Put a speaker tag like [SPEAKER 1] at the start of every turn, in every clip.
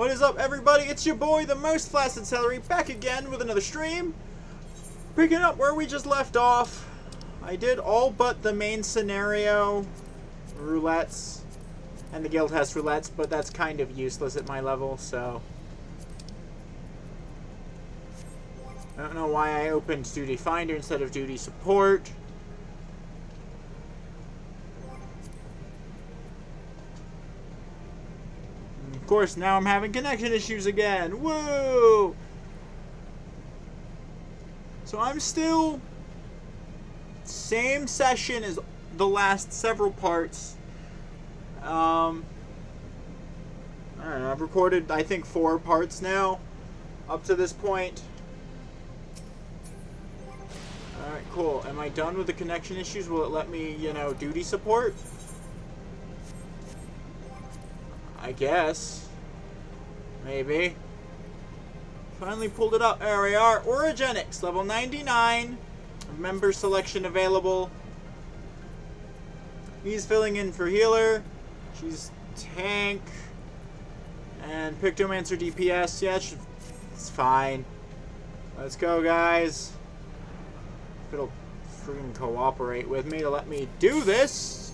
[SPEAKER 1] What is up, everybody? It's your boy, the Most Flaccid Celery, back again with another stream. Picking up where we just left off. I did all but the main scenario roulettes and the guild test roulettes, but that's kind of useless at my level, so I don't know why I opened Duty Finder instead of Duty Support. Of course, now I'm having connection issues again. Woo! So I'm still same session as the last several parts. I don't know, I've recorded, I think, 4 parts now up to this point. Alright, cool. Am I done with the connection issues? Will it let me, you know, duty support? I guess. Maybe. Finally pulled it up. There we are. Origenics, level 99. Member selection available. He's filling in for healer. She's tank. And Pictomancer DPS. Yeah, it's fine. Let's go, guys. If it'll freaking cooperate with me to let me do this.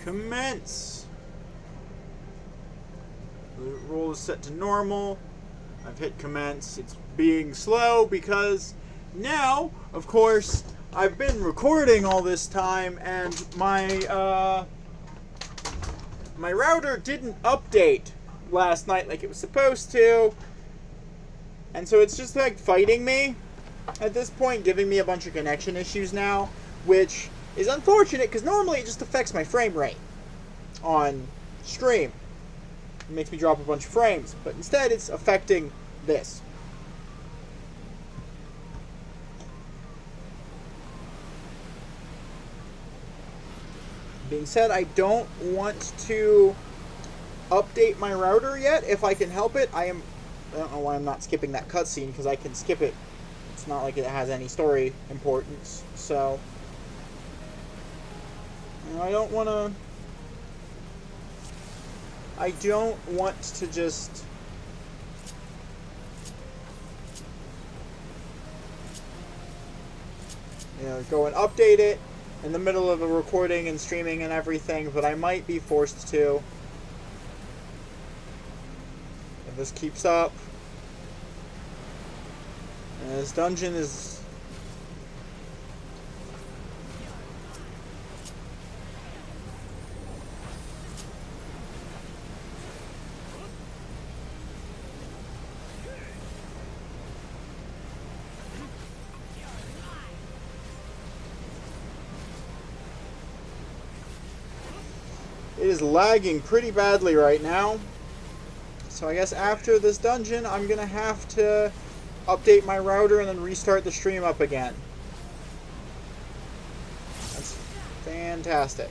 [SPEAKER 1] Commence. The roll is set to normal. I've hit commence. It's being slow because now, of course, I've been recording all this time and my my router didn't update last night like it was supposed to. And so it's just like fighting me at this point, giving me a bunch of connection issues now, which is unfortunate because normally it just affects my frame rate on stream. It makes me drop a bunch of frames, but instead it's affecting this. Being said, I don't want to update my router yet if I can help it. I don't know why I'm not skipping that cutscene, because I can skip it. It's not like it has any story importance, so I don't want to just go and update it in the middle of a recording and streaming and everything, but I might be forced to if this keeps up. And this dungeon is lagging pretty badly right now. So I guess after this dungeon, I'm gonna have to update my router and then restart the stream up again. That's fantastic.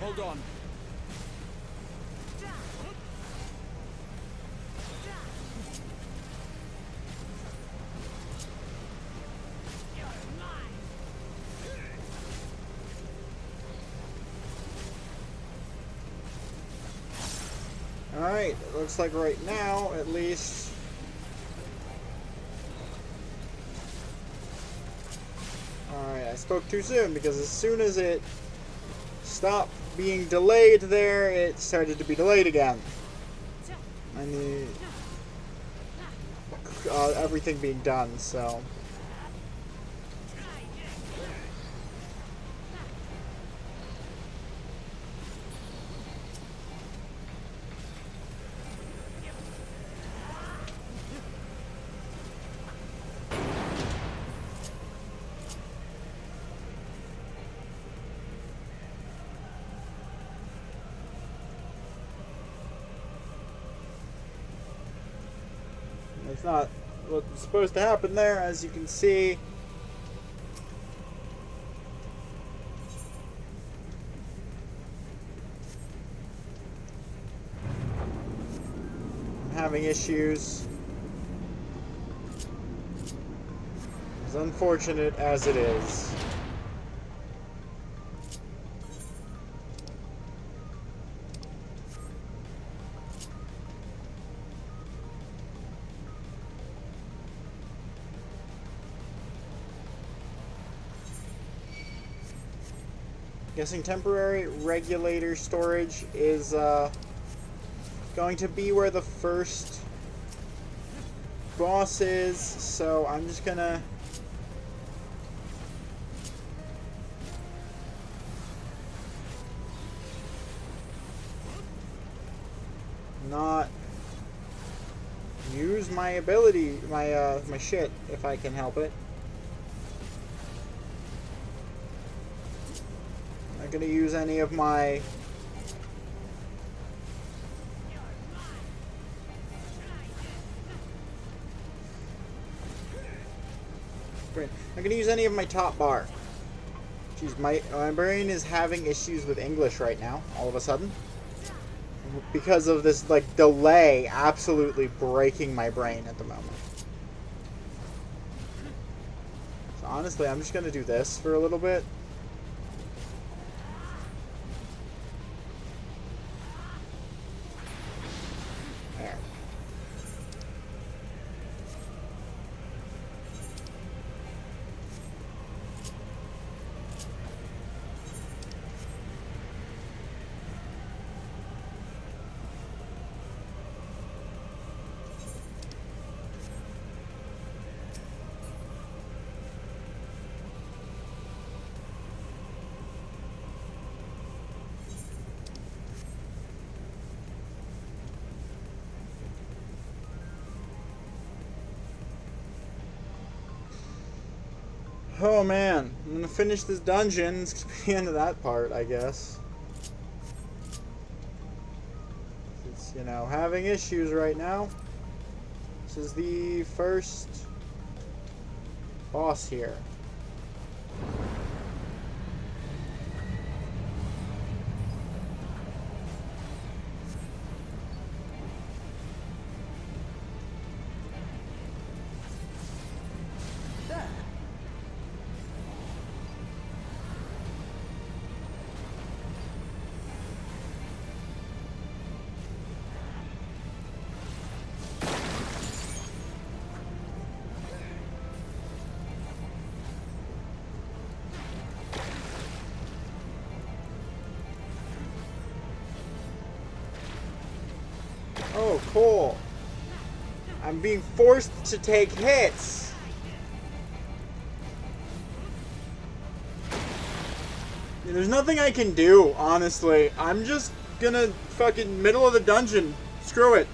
[SPEAKER 2] Hold on.
[SPEAKER 1] Alright, it looks like right now, at least... Alright, I spoke too soon, because as soon as it stopped being delayed there, it started to be delayed again. I need... everything being done, so... It's not what's supposed to happen there, as you can see. I'm having issues. As unfortunate as it is. Guessing temporary regulator storage is going to be where the first boss is, so I'm just gonna not use my ability, my shit, if I can help it. Not gonna use any of my I'm gonna use any of my top bar. Jeez, my brain is having issues with English right now, all of a sudden. Because of this, like, delay absolutely breaking my brain at the moment. So honestly, I'm just gonna do this for a little bit. There. Oh man, I'm gonna finish this dungeon. It's gonna be the end of that part, I guess. It's, you know, having issues right now. This is the first boss here. Oh, cool. I'm being forced to take hits. There's nothing I can do, honestly. I'm just gonna fucking middle of the dungeon. Screw it.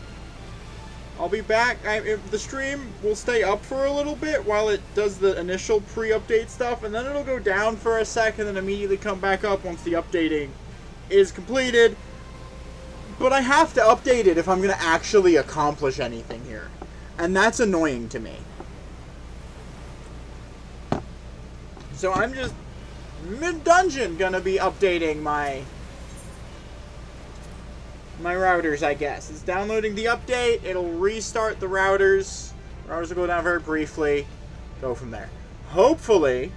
[SPEAKER 1] I'll be back. The stream will stay up for a little bit while it does the initial pre-update stuff, and then it'll go down for a second and then immediately come back up once the updating is completed. But I have to update it if I'm going to actually accomplish anything here. And that's annoying to me. So I'm just mid-dungeon going to be updating my routers, I guess. It's downloading the update. It'll restart the routers. Routers will go down very briefly. Go from there. Hopefully,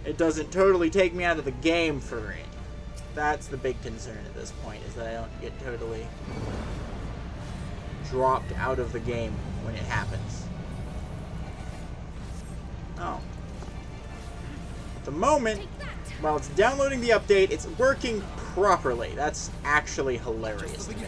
[SPEAKER 1] it doesn't totally take me out of the game for it. That's the big concern at this point, is that I don't get totally dropped out of the game when it happens. Oh. At the moment, while it's downloading the update, it's working properly. That's actually hilarious to me.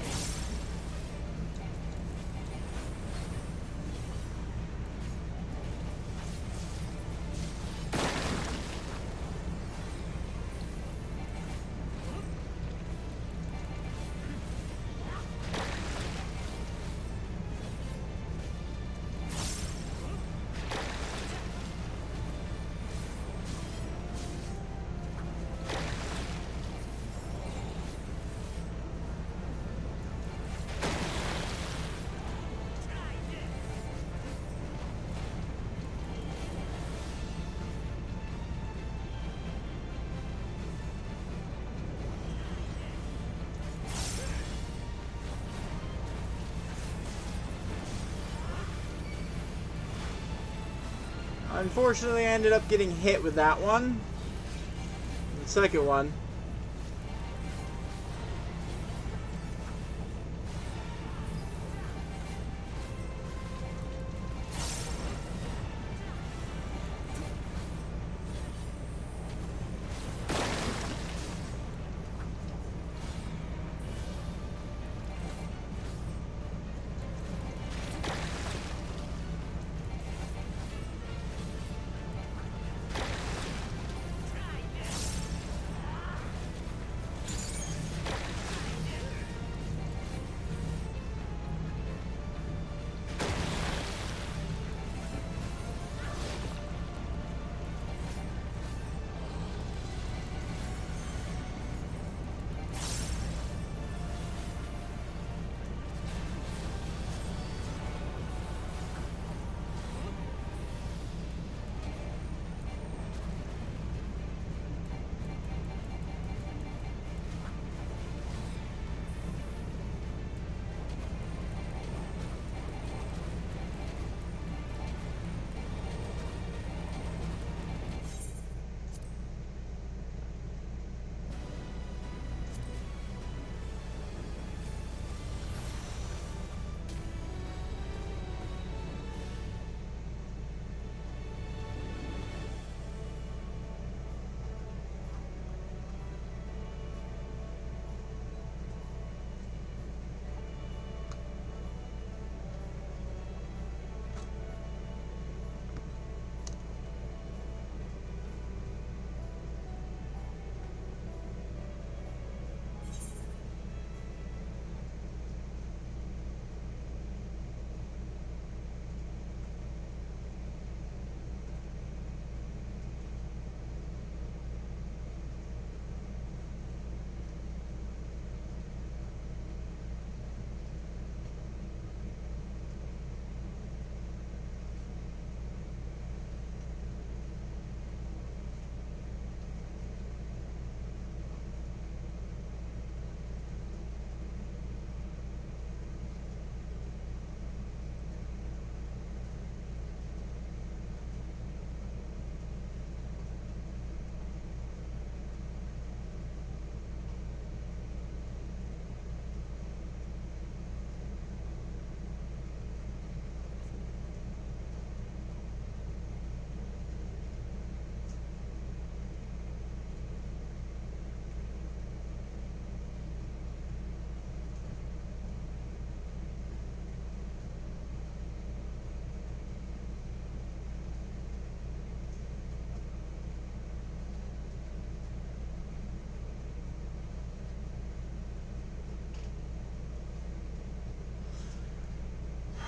[SPEAKER 1] Unfortunately, I ended up getting hit with that one. The second one.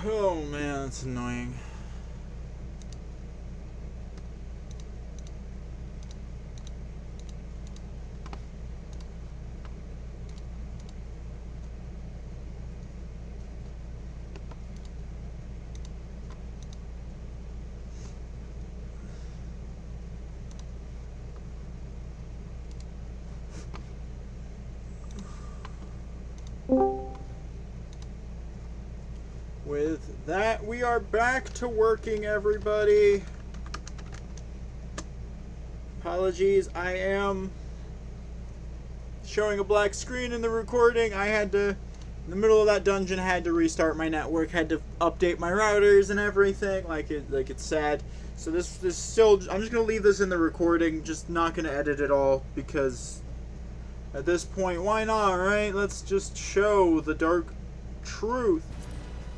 [SPEAKER 1] Oh man, that's annoying. With that, we are back to working, everybody. Apologies, I am showing a black screen in the recording. I had to, in the middle of that dungeon, had to restart my network, had to update my routers and everything, like it said. So this still, I'm just gonna leave this in the recording, just not gonna edit it all, because at this point, why not, right? Let's just show the dark truth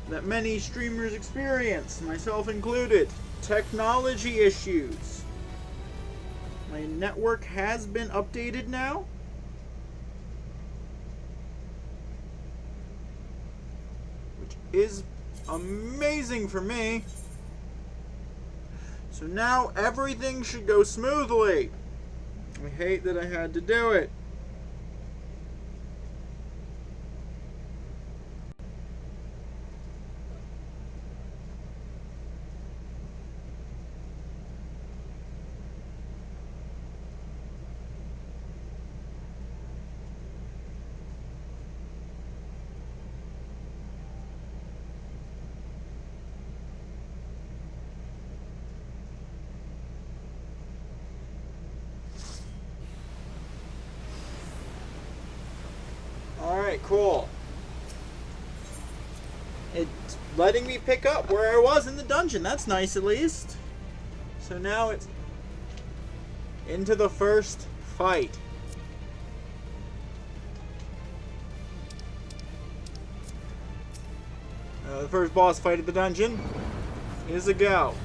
[SPEAKER 1] that many streamers experience, myself included. Technology issues. My network has been updated now. Which is amazing for me. So now everything should go smoothly. I hate that I had to do it. Alright, cool. It's letting me pick up where I was in the dungeon. That's nice, at least. So now it's into the first fight. The first boss fight of the dungeon is a go.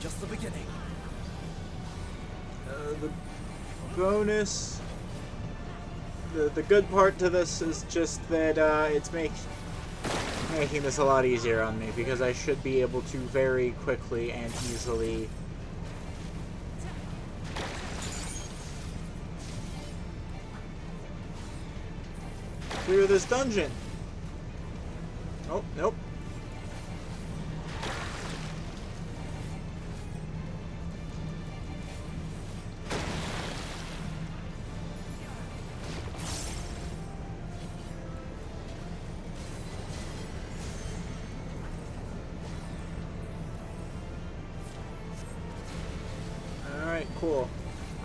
[SPEAKER 2] Just the beginning.
[SPEAKER 1] The bonus, the good part to this is just that it's making this a lot easier on me, because I should be able to very quickly and easily clear this dungeon. Oh, nope. Cool.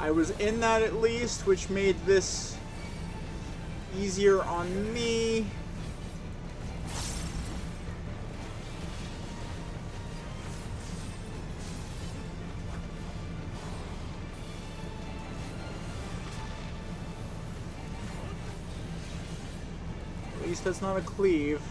[SPEAKER 1] I was in that at least, which made this easier on me. At least that's not a cleave.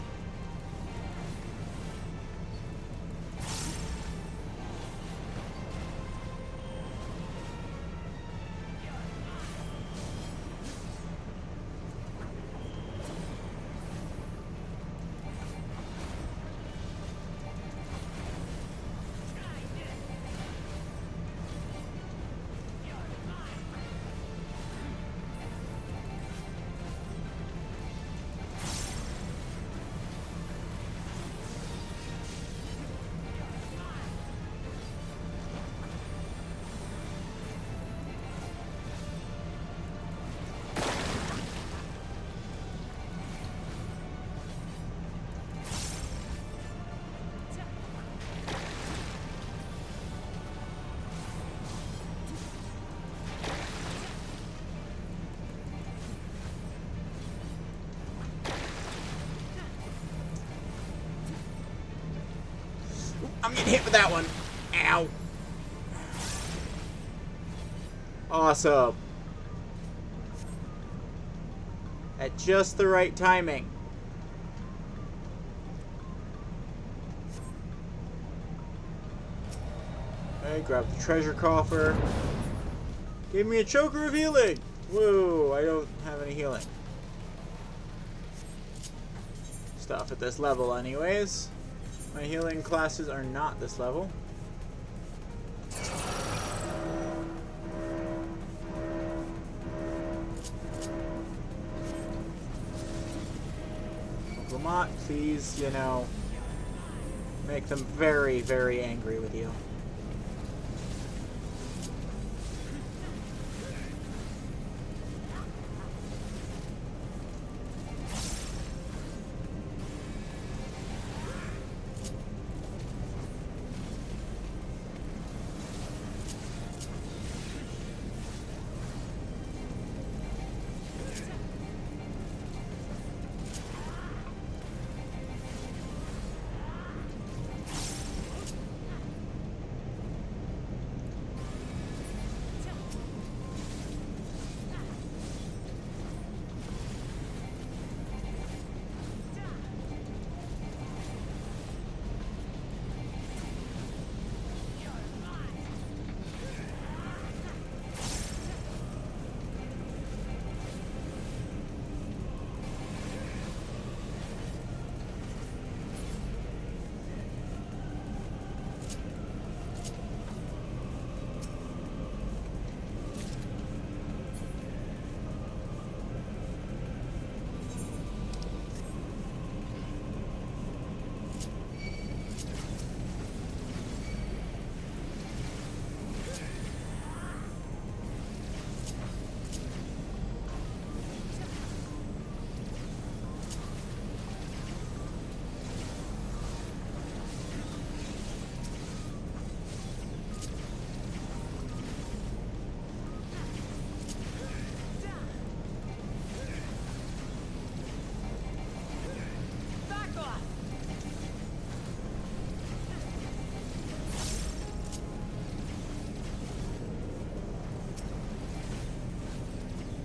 [SPEAKER 1] I'm getting hit with that one. Ow. Awesome. At just the right timing. Okay, grab the treasure coffer. Give me a choker of healing. Whoa, I don't have any healing stuff at this level anyways. My healing classes are not this level. Lamont, please, you know, make them very, very angry with you.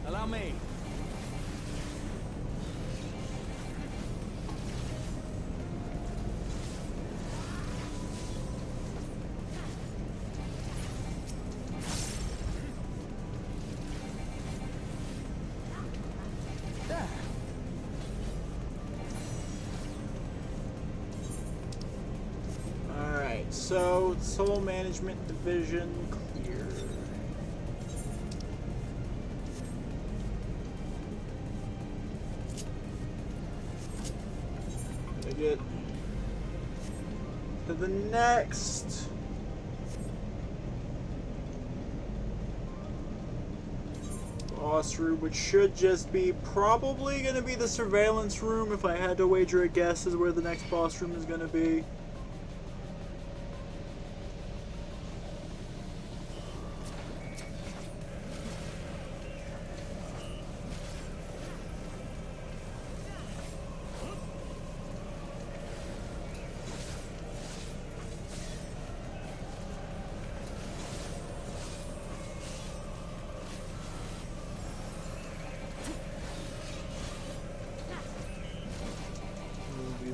[SPEAKER 2] Allow me.
[SPEAKER 1] Alright, so Soul Management Division clear. To get to the next boss room, which should just be probably going to be the surveillance room if I had to wager a guess is where the next boss room is going to be.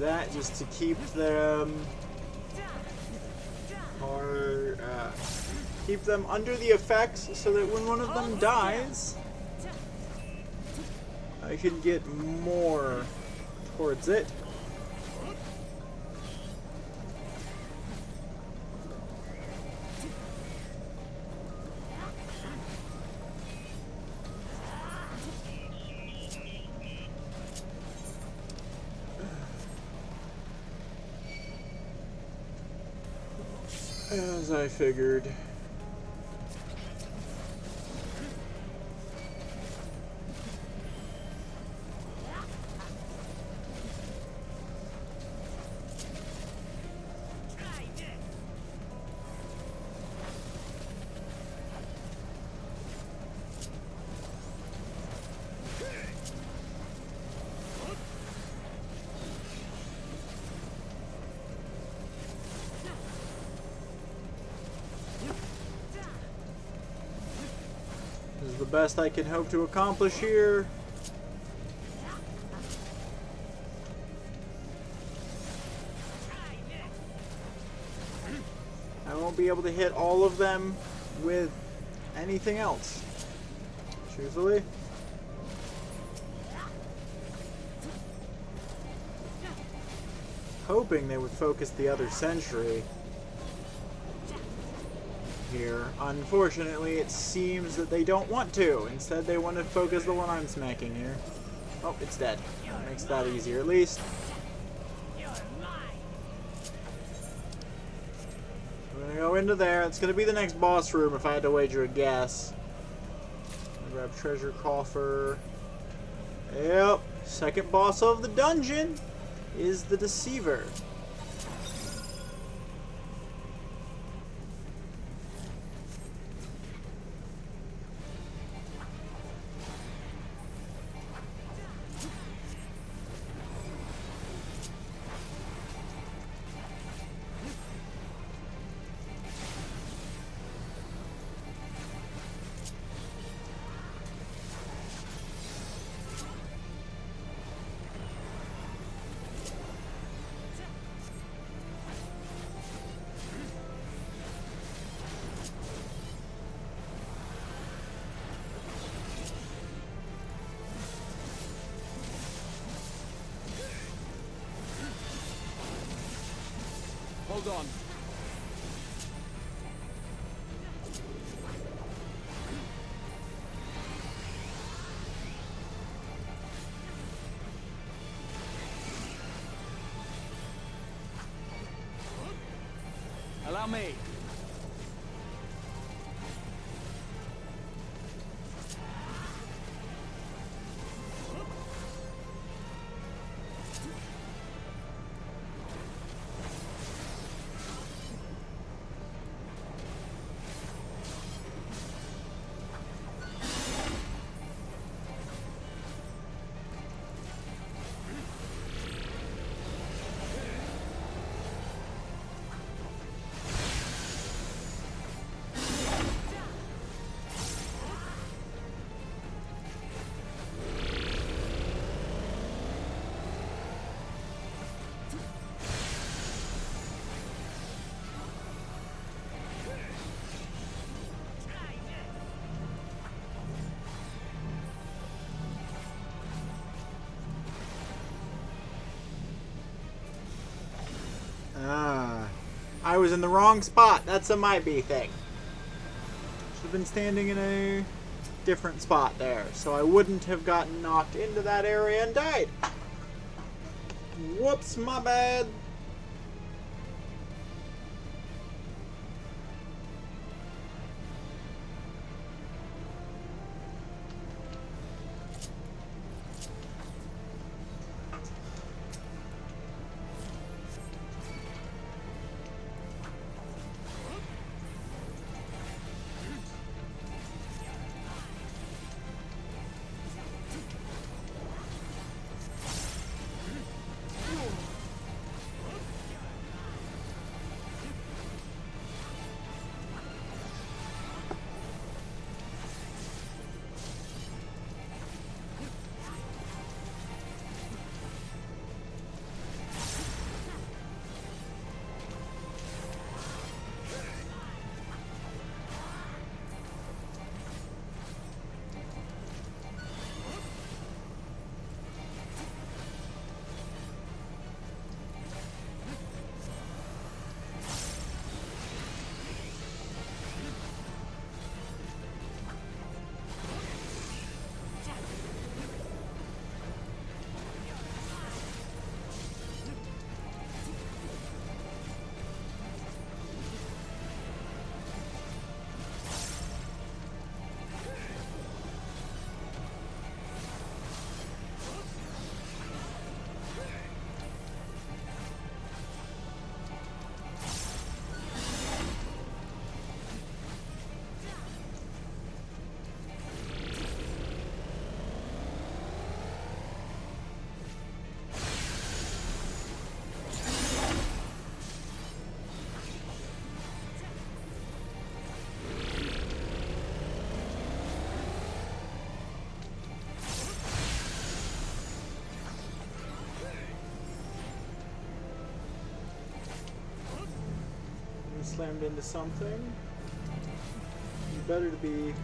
[SPEAKER 1] That just to keep them keep them under the effects so that when one of them dies I can get more towards it. As I figured. the best I can hope to accomplish here. I won't be able to hit all of them with anything else, truthfully. Hoping they would focus the other sentry here. Unfortunately, it seems that they don't want to. Instead, they want to focus the one I'm smacking here. Oh, it's dead. That makes that easier, at least. We're gonna go into there. It's gonna be the next boss room if I had to wager a guess. Grab treasure coffer. Yep. Second boss of the dungeon is the Deceiver.
[SPEAKER 2] Hold on. Allow me.
[SPEAKER 1] I was in the wrong spot. That's a might be thing. Should have been standing in a different spot there, so I wouldn't have gotten knocked into that area and died. Whoops, my bad. slammed into something. You better to be...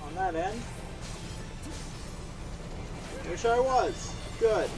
[SPEAKER 1] on that end. Wish I was. Good.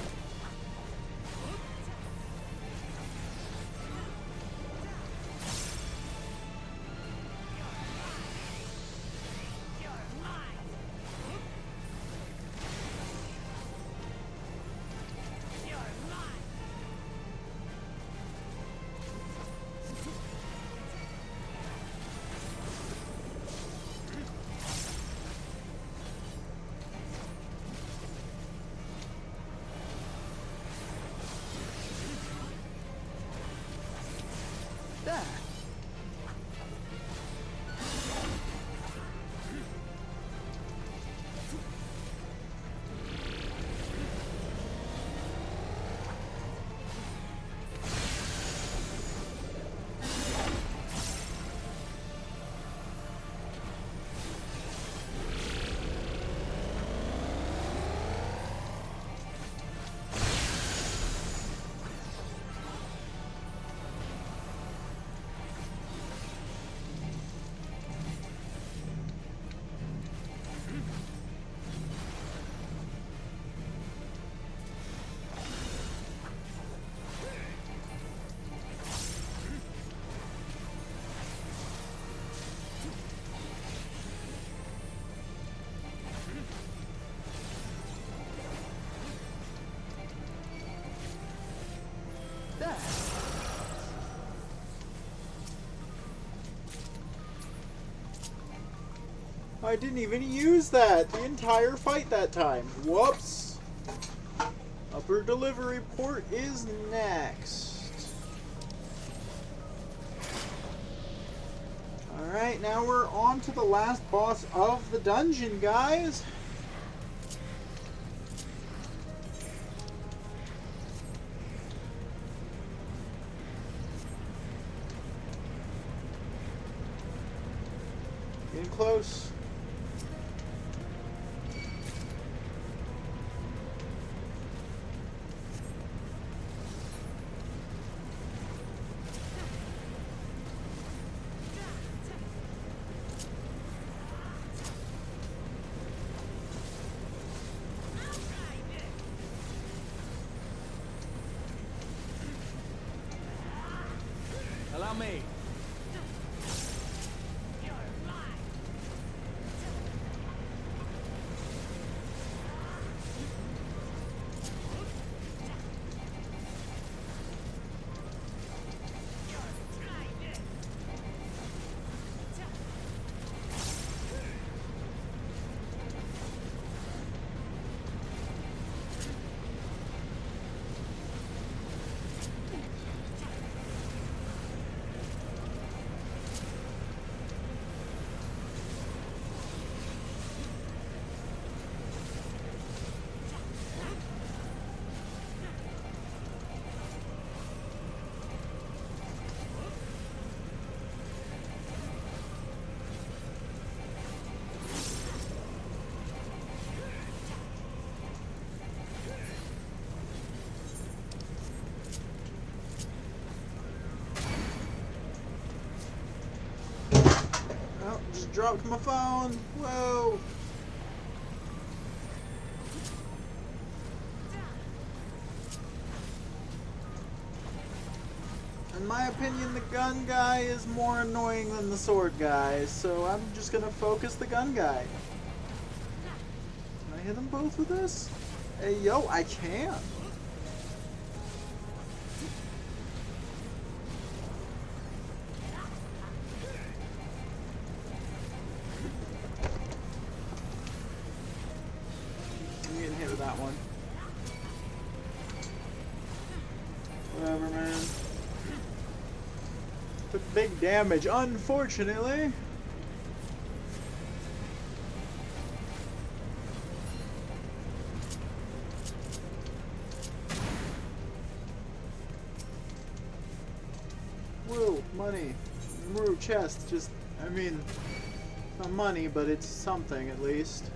[SPEAKER 1] I didn't even use that the entire fight that time. Whoops. Upper delivery port is next. Alright, now we're on to the last boss of the dungeon, guys. Getting close.
[SPEAKER 2] Allow me. Just dropped my phone. Whoa. In my opinion, the gun guy is more annoying than the sword guy, so I'm just gonna focus the gun guy. Can I hit them both with this? Hey, yo, I can. That one. Whatever, man. Took big damage, unfortunately. Woo, money. Woo, chest. Just, I mean, it's not money, but it's something at least.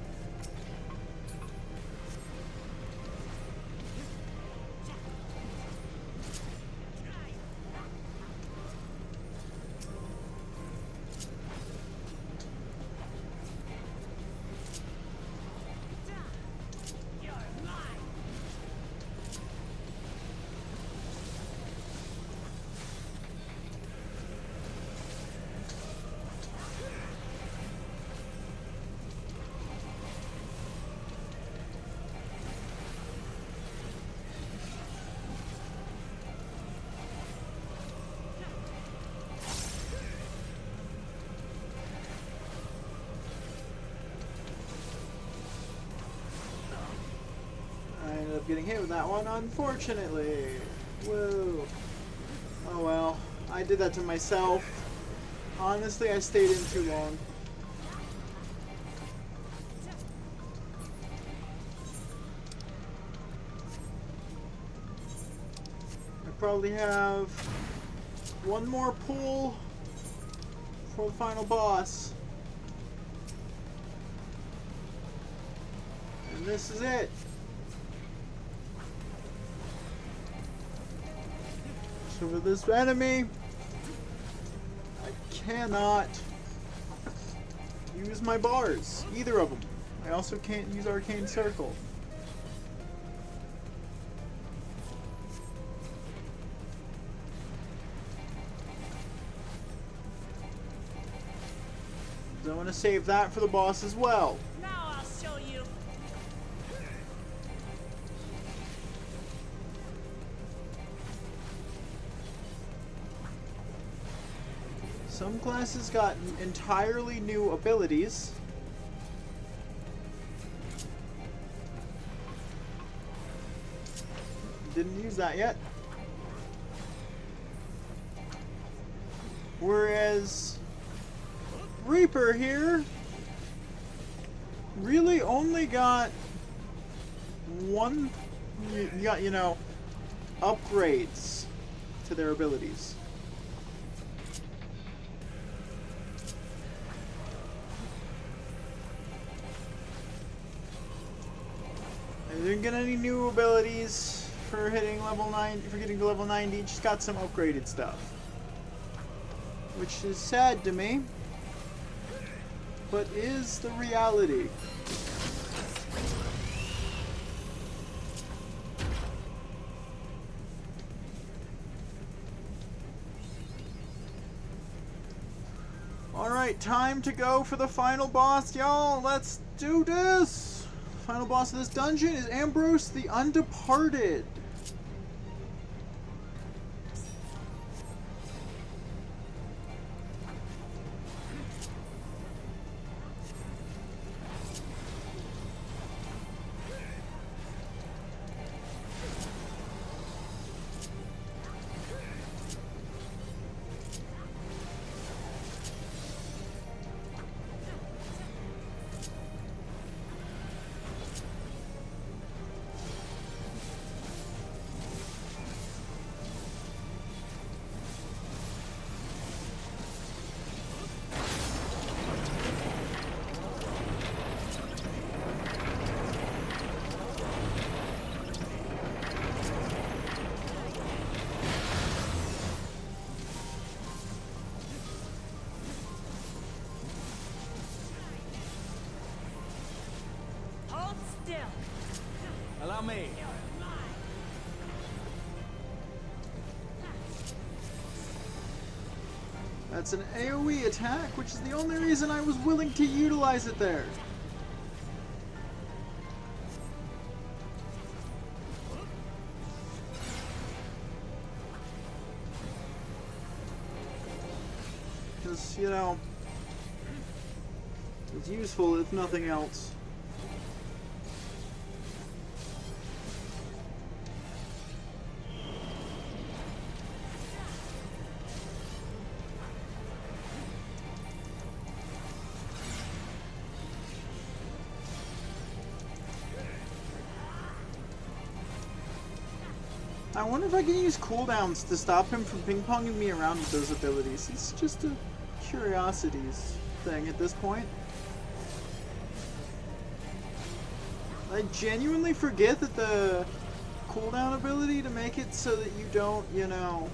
[SPEAKER 2] up getting hit with that one, unfortunately. Whoa. Oh well. I did that to myself. Honestly, I stayed in too long. I probably have one more pull for the final boss. And this is it. So for this enemy, I cannot use my bars, either of them. I also can't use Arcane Circle. So I want to save that for the boss as well.
[SPEAKER 3] Now I'll show you.
[SPEAKER 2] Some classes got entirely new abilities. Didn't use that yet. Whereas Reaper here really only got one, you know, upgrades to their abilities. I didn't get any new abilities for hitting level 9, for getting to level 90, just got some upgraded stuff. Which is sad to me, but is the reality. Alright, time to go for the final boss, y'all. Let's do this! Final boss of this dungeon is Ambrose the Undeparted.
[SPEAKER 3] Hold still.
[SPEAKER 4] Allow me.
[SPEAKER 2] That's an AoE attack, which is the only reason I was willing to utilize it there. Because, you know, it's useful if nothing else. I wonder if I can use cooldowns to stop him from ping-ponging me around with those abilities. It's just a curiosities thing at this point. I genuinely forget that the cooldown ability to make it so that you don't, you know...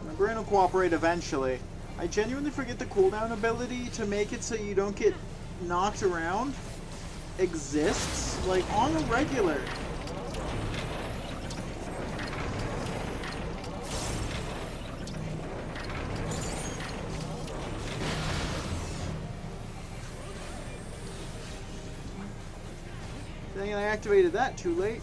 [SPEAKER 2] My brain will cooperate eventually. I genuinely forget the cooldown ability to make it so you don't get knocked around exists, like, on a regular. Dang it, I activated that too late.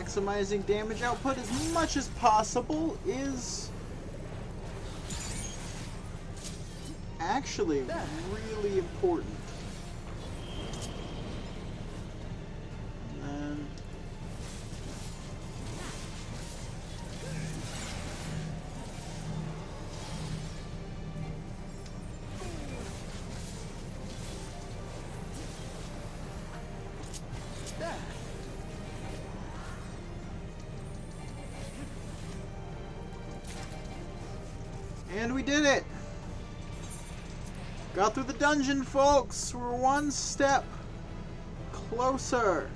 [SPEAKER 2] maximizing damage output as much as possible is actually really important. And And we did it! Got through the dungeon, folks! We're one step closer!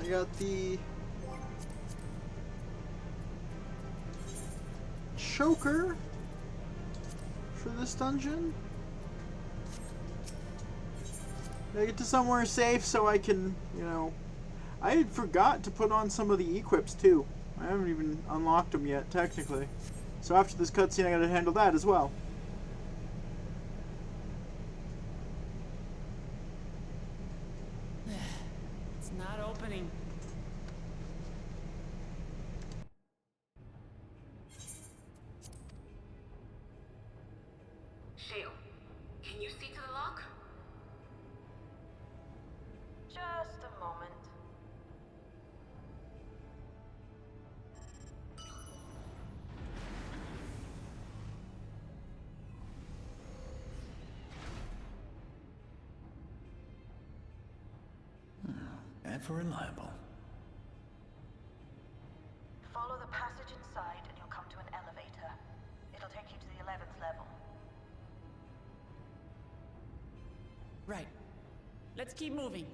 [SPEAKER 2] I got the choker for this dungeon. I get to somewhere safe so I can, you know... I had forgot to put on some of the equips too. I haven't even unlocked them yet, technically. So after this cutscene, I gotta handle that as well.
[SPEAKER 3] It's not opening.
[SPEAKER 5] Shale, can you see to the lock?
[SPEAKER 6] Just a moment.
[SPEAKER 4] Ever reliable.
[SPEAKER 6] Follow the passage inside and you'll come to an elevator. It'll take you to the 11th level.
[SPEAKER 3] Right. Let's keep moving.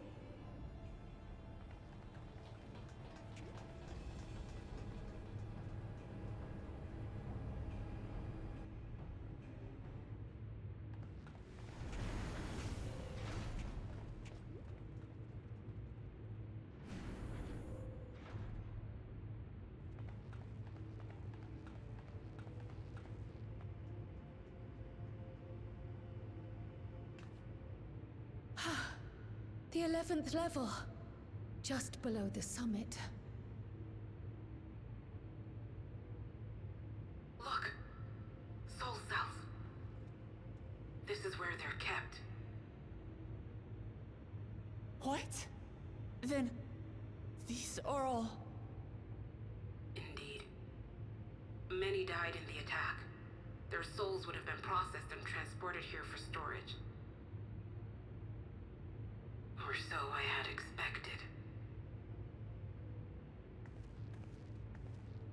[SPEAKER 7] The 11th level. Just below the summit.
[SPEAKER 5] Look! Soul cells. This is where they're kept.
[SPEAKER 3] What? Then... these are all...
[SPEAKER 5] Indeed. Many died in the attack. Their souls would have been processed and transported here for storage. Or so I had expected.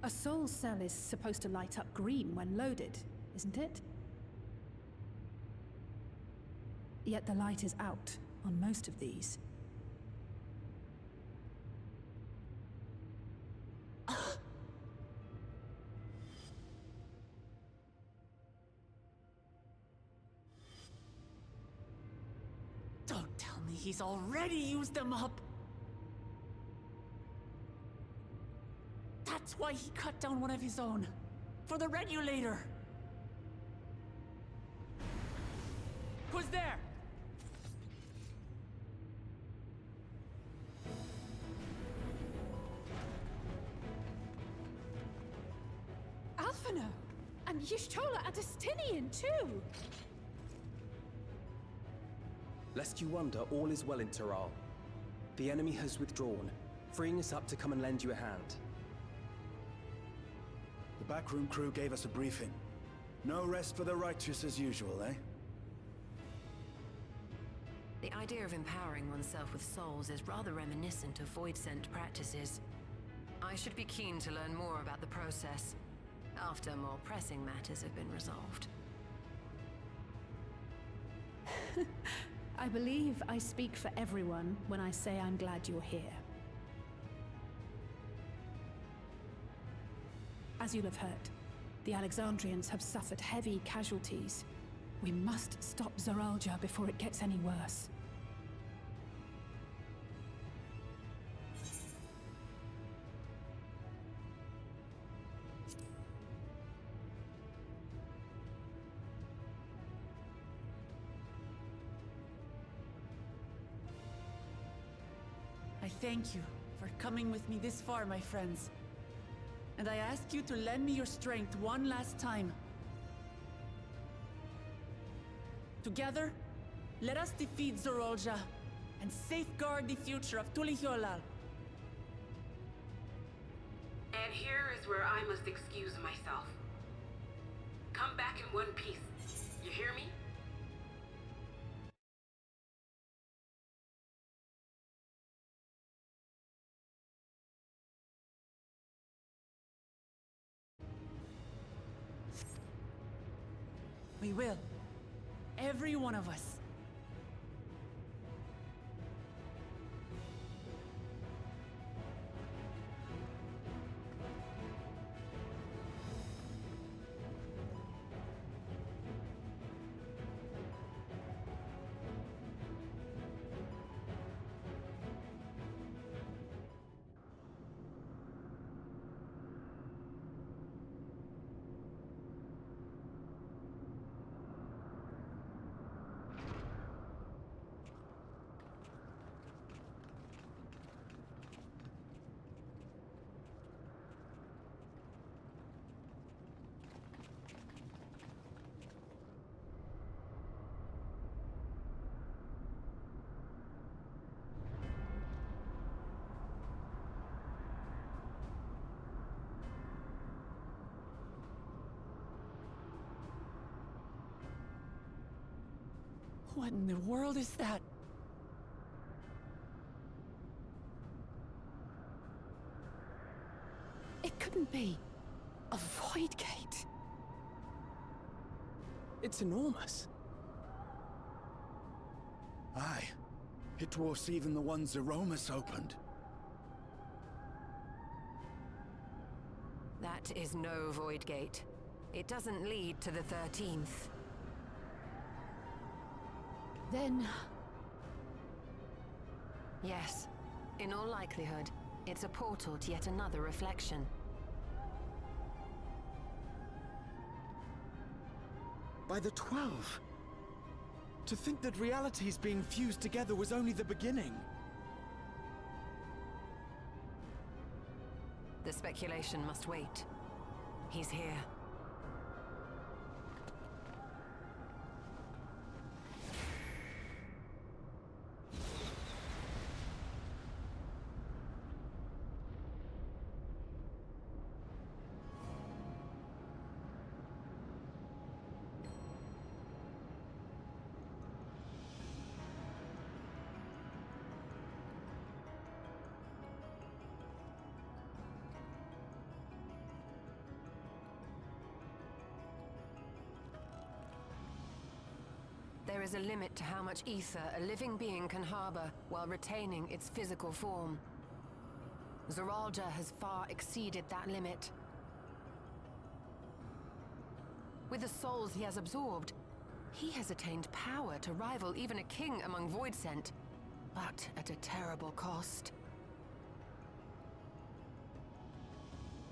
[SPEAKER 7] A soul cell is supposed to light up green when loaded, isn't it? Yet the light is out on most of these.
[SPEAKER 3] Don't tell me he's already used them up! That's why he cut down one of his own. For the regulator! Who's there?
[SPEAKER 7] Alphino! And Y'shtola and Destinian too!
[SPEAKER 8] Lest you wonder, all is well in Taral. The enemy has withdrawn, freeing us up to come and lend you a hand.
[SPEAKER 4] The backroom crew gave us a briefing. No rest for the righteous as usual, eh?
[SPEAKER 5] The idea of empowering oneself with souls is rather reminiscent of Void-Sent practices. I should be keen to learn more about the process, after more pressing matters have been resolved.
[SPEAKER 7] I believe I speak for everyone when I say I'm glad you're here. As you'll have heard, the Alexandrians have suffered heavy casualties. We must stop Zoralja before it gets any worse.
[SPEAKER 3] thank you for coming with me this far, my friends. And I ask you to lend me your strength one last time. Together, let us defeat Zorolja and safeguard the future of Tulihyolal.
[SPEAKER 9] And here is where I must excuse myself. Come back in one piece. You hear me?
[SPEAKER 3] We will. Every one of us. What in the world is that?
[SPEAKER 7] It couldn't be. A void gate.
[SPEAKER 8] It's enormous.
[SPEAKER 4] Aye. It dwarfs even the one Zeromus opened.
[SPEAKER 5] That is no void gate. It doesn't lead to the 13th.
[SPEAKER 7] Then...
[SPEAKER 5] Yes. In all likelihood, it's a portal to yet another reflection.
[SPEAKER 10] By the 12! To think that realities being fused together was only the beginning.
[SPEAKER 5] The speculation must wait. He's here. There is a limit to how much ether a living being can harbor while retaining its physical form. Zoralja has far exceeded that limit. With the souls he has absorbed, he has attained power to rival even a king among Voidsent, but at a terrible cost.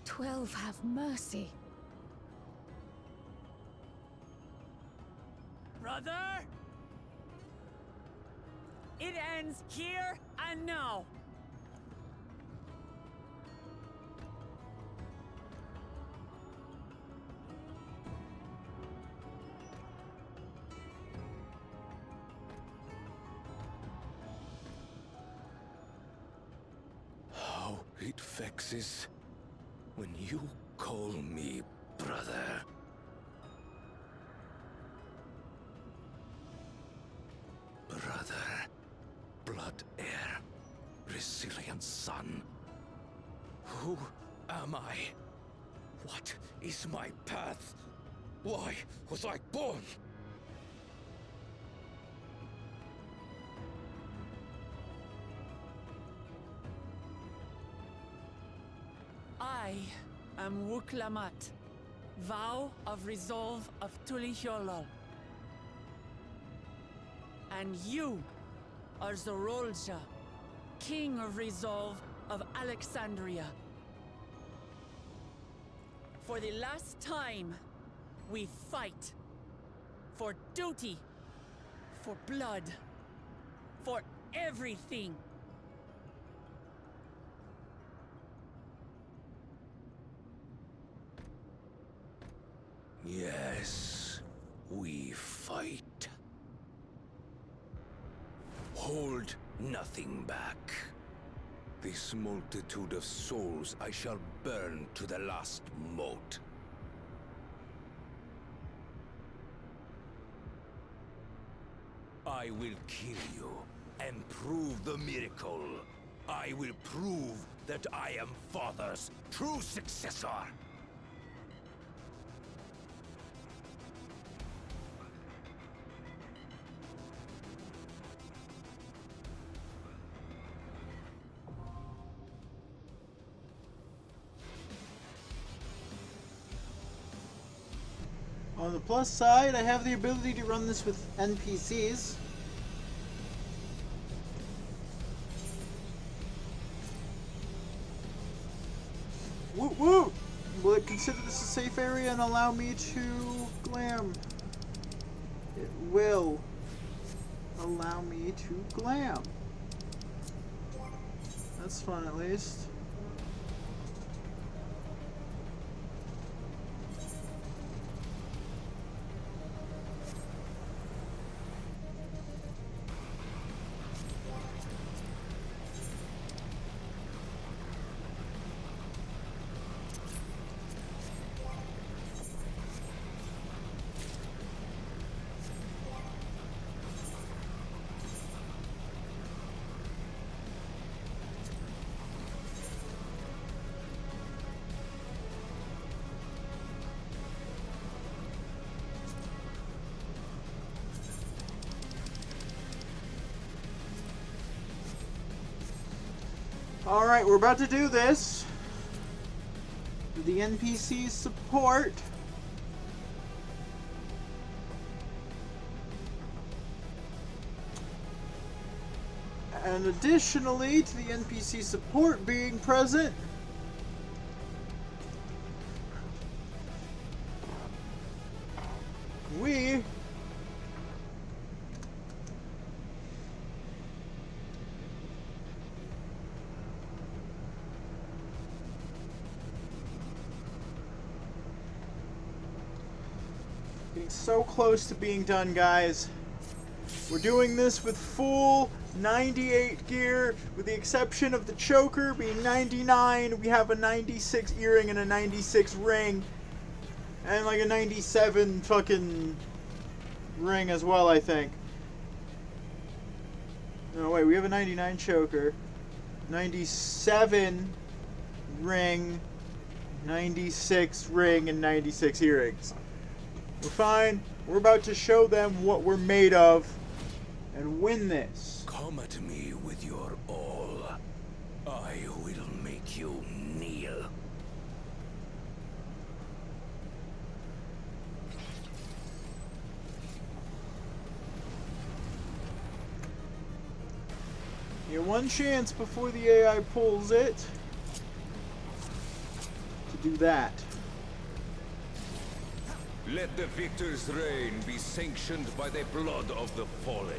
[SPEAKER 7] 12 have mercy.
[SPEAKER 3] Brother! It ends here and now!
[SPEAKER 11] How it vexes when you call me brother. Brother, blood heir, resilient son. Who am I? What is my path? Why was I born?
[SPEAKER 3] I am Wuklamat, vow of resolve of Tulihyolal. And you are Zorolja, king of resolve of Alexandria. For the last time, we fight. For duty. For blood. For everything.
[SPEAKER 11] Yes, we fight. Hold nothing back. This multitude of souls I shall burn to the last mote. I will kill you and prove the miracle. I will prove that I am Father's true successor.
[SPEAKER 2] On the plus side, I have the ability to run this with NPCs. Woot woot! Will it consider this a safe area and allow me to glam? It will allow me to glam. That's fun, at least. Alright, we're about to do this. With the NPC support. And additionally to the NPC support being present, we getting so close to being done, guys. We're doing this with full 98 gear, with the exception of the choker being 99. We have a 96 earring and a 96 ring, and like a 97 fucking ring as well, I think. No, wait, we have a 99 choker, 97 ring, 96 ring, and 96 earrings. We're fine. We're about to show them what we're made of and win this.
[SPEAKER 11] Come at me with your all. I will make you kneel.
[SPEAKER 2] You have one chance before the AI pulls it to do that.
[SPEAKER 11] Let the victor's reign be sanctioned by the blood of the fallen.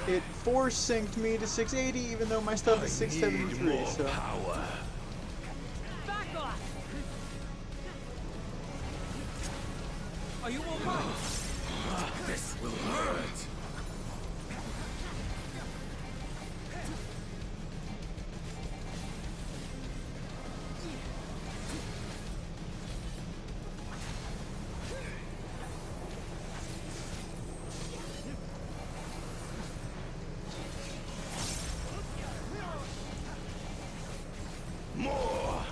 [SPEAKER 2] It force synced me to 680 even though my stuff is 673, so
[SPEAKER 11] power.
[SPEAKER 3] Back off! Are you alright?
[SPEAKER 11] This will hurt. More!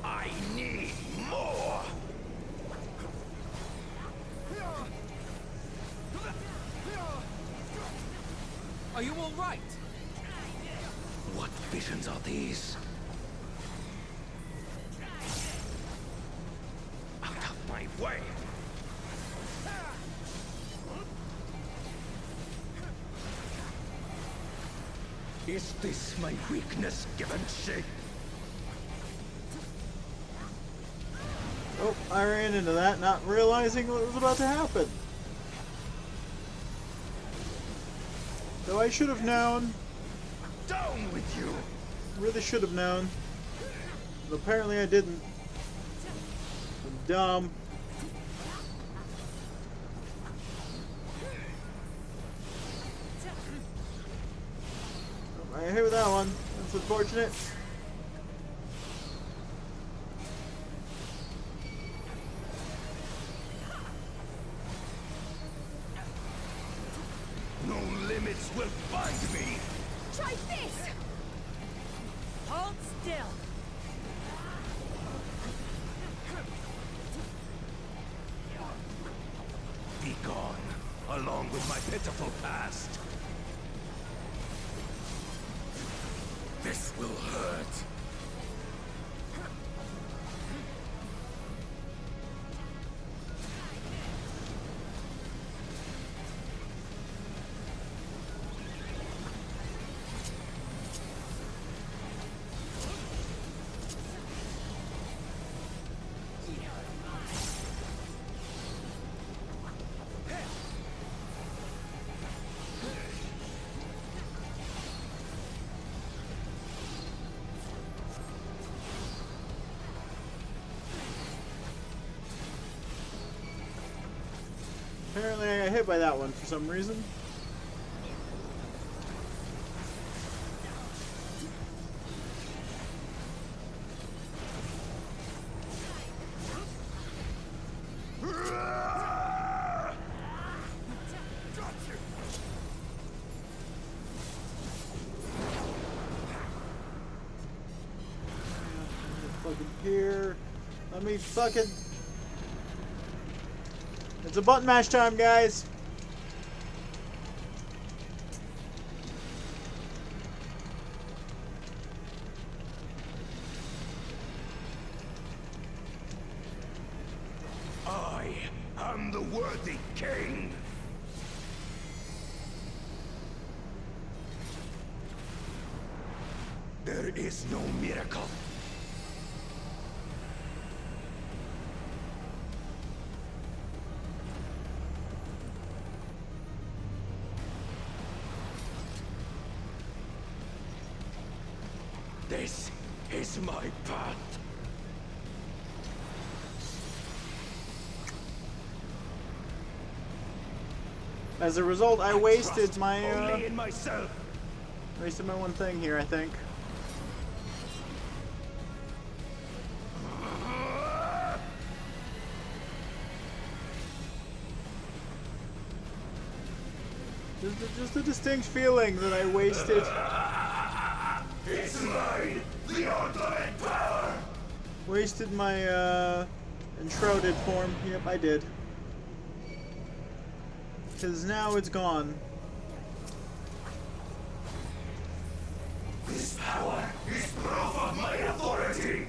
[SPEAKER 11] I need more!
[SPEAKER 3] Are you alright?
[SPEAKER 11] What visions are these? Out of my way! Is this my weakness given shape?
[SPEAKER 2] oh, I ran into that, not realizing what was about to happen. Though I should have known.
[SPEAKER 11] Down with you!
[SPEAKER 2] Really should have known. But apparently I didn't. I'm dumb. I hit with that one. That's unfortunate.
[SPEAKER 11] No limits will bind me.
[SPEAKER 3] Try this! Hold still.
[SPEAKER 11] Be gone, along with my pitiful past. This will hurt.
[SPEAKER 2] Apparently I got hit by that one for some reason. Fucking here. Let me fucking... It's a button mash time, guys.
[SPEAKER 11] I am the worthy king. There is no miracle. This is my path.
[SPEAKER 2] As a result, I wasted my
[SPEAKER 11] only in myself.
[SPEAKER 2] Wasted my one thing here, I think. Just a distinct feeling that I wasted.
[SPEAKER 11] It's mine, the ultimate power.
[SPEAKER 2] Wasted my enshrouded form. Yep, I did. Because now it's gone.
[SPEAKER 11] This power is proof of my authority.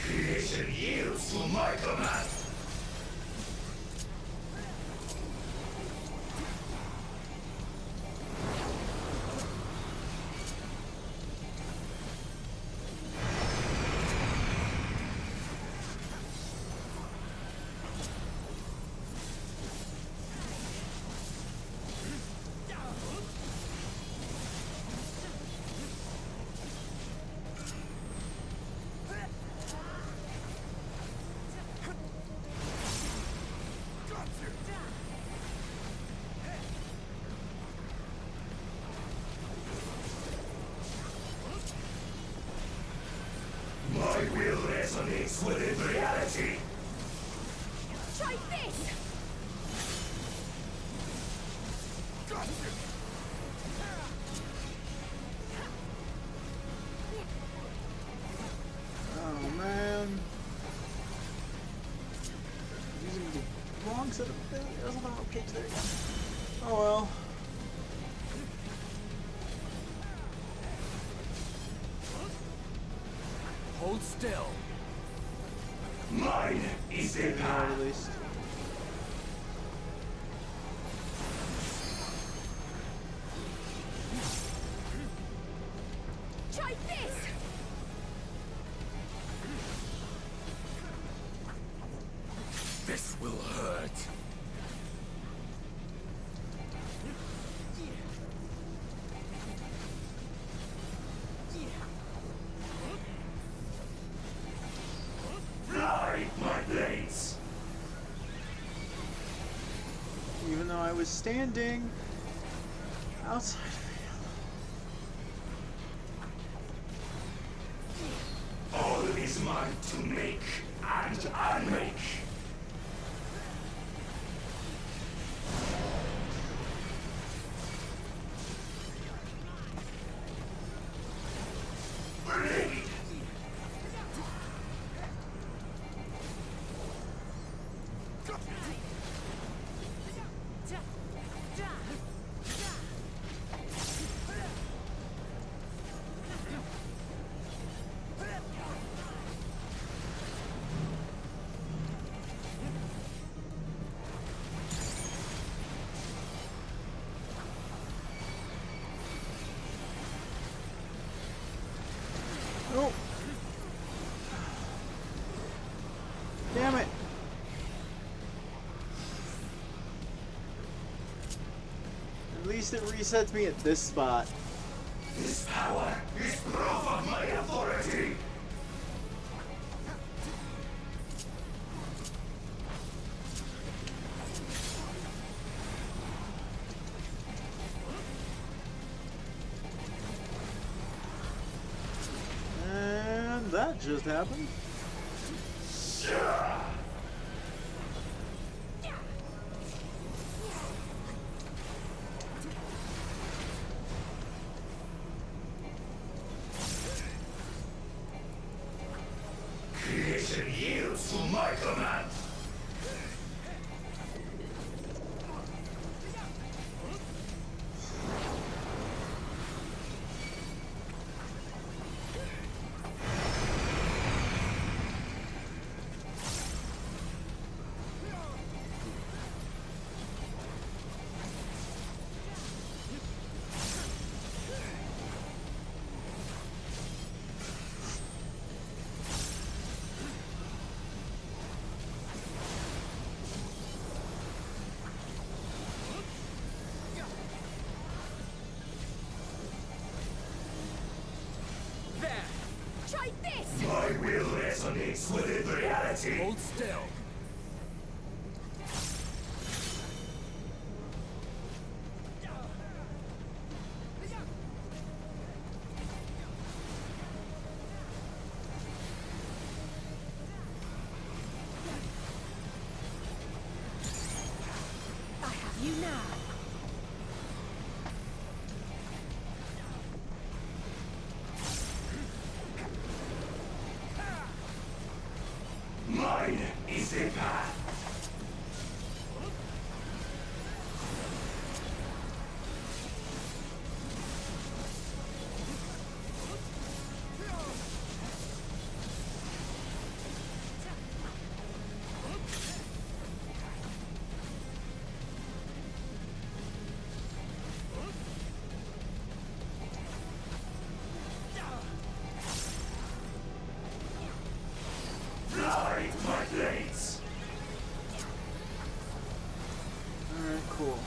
[SPEAKER 11] Creation yields to my command. My will resonates within reality.
[SPEAKER 3] Try this!
[SPEAKER 2] Oh man. Using the wrong set of things. There's a lot of cakes there. Oh well.
[SPEAKER 8] Hold still.
[SPEAKER 11] Mine is the power.
[SPEAKER 2] At least.
[SPEAKER 11] This will hurt. Fly, my blades!
[SPEAKER 2] Even though I was standing outside of it.
[SPEAKER 11] All is mine to make and unmake. Blade!
[SPEAKER 2] Oh! Damn it! At least it resets me at this spot.
[SPEAKER 11] This power is proof of my authority!
[SPEAKER 2] And that just happened.
[SPEAKER 11] Creation yields to my command!
[SPEAKER 7] Try this!
[SPEAKER 11] My will resonates within reality!
[SPEAKER 8] Hold still.
[SPEAKER 7] I have you now.
[SPEAKER 11] Mine is the path! Fly, my blades!
[SPEAKER 2] Alright, cool.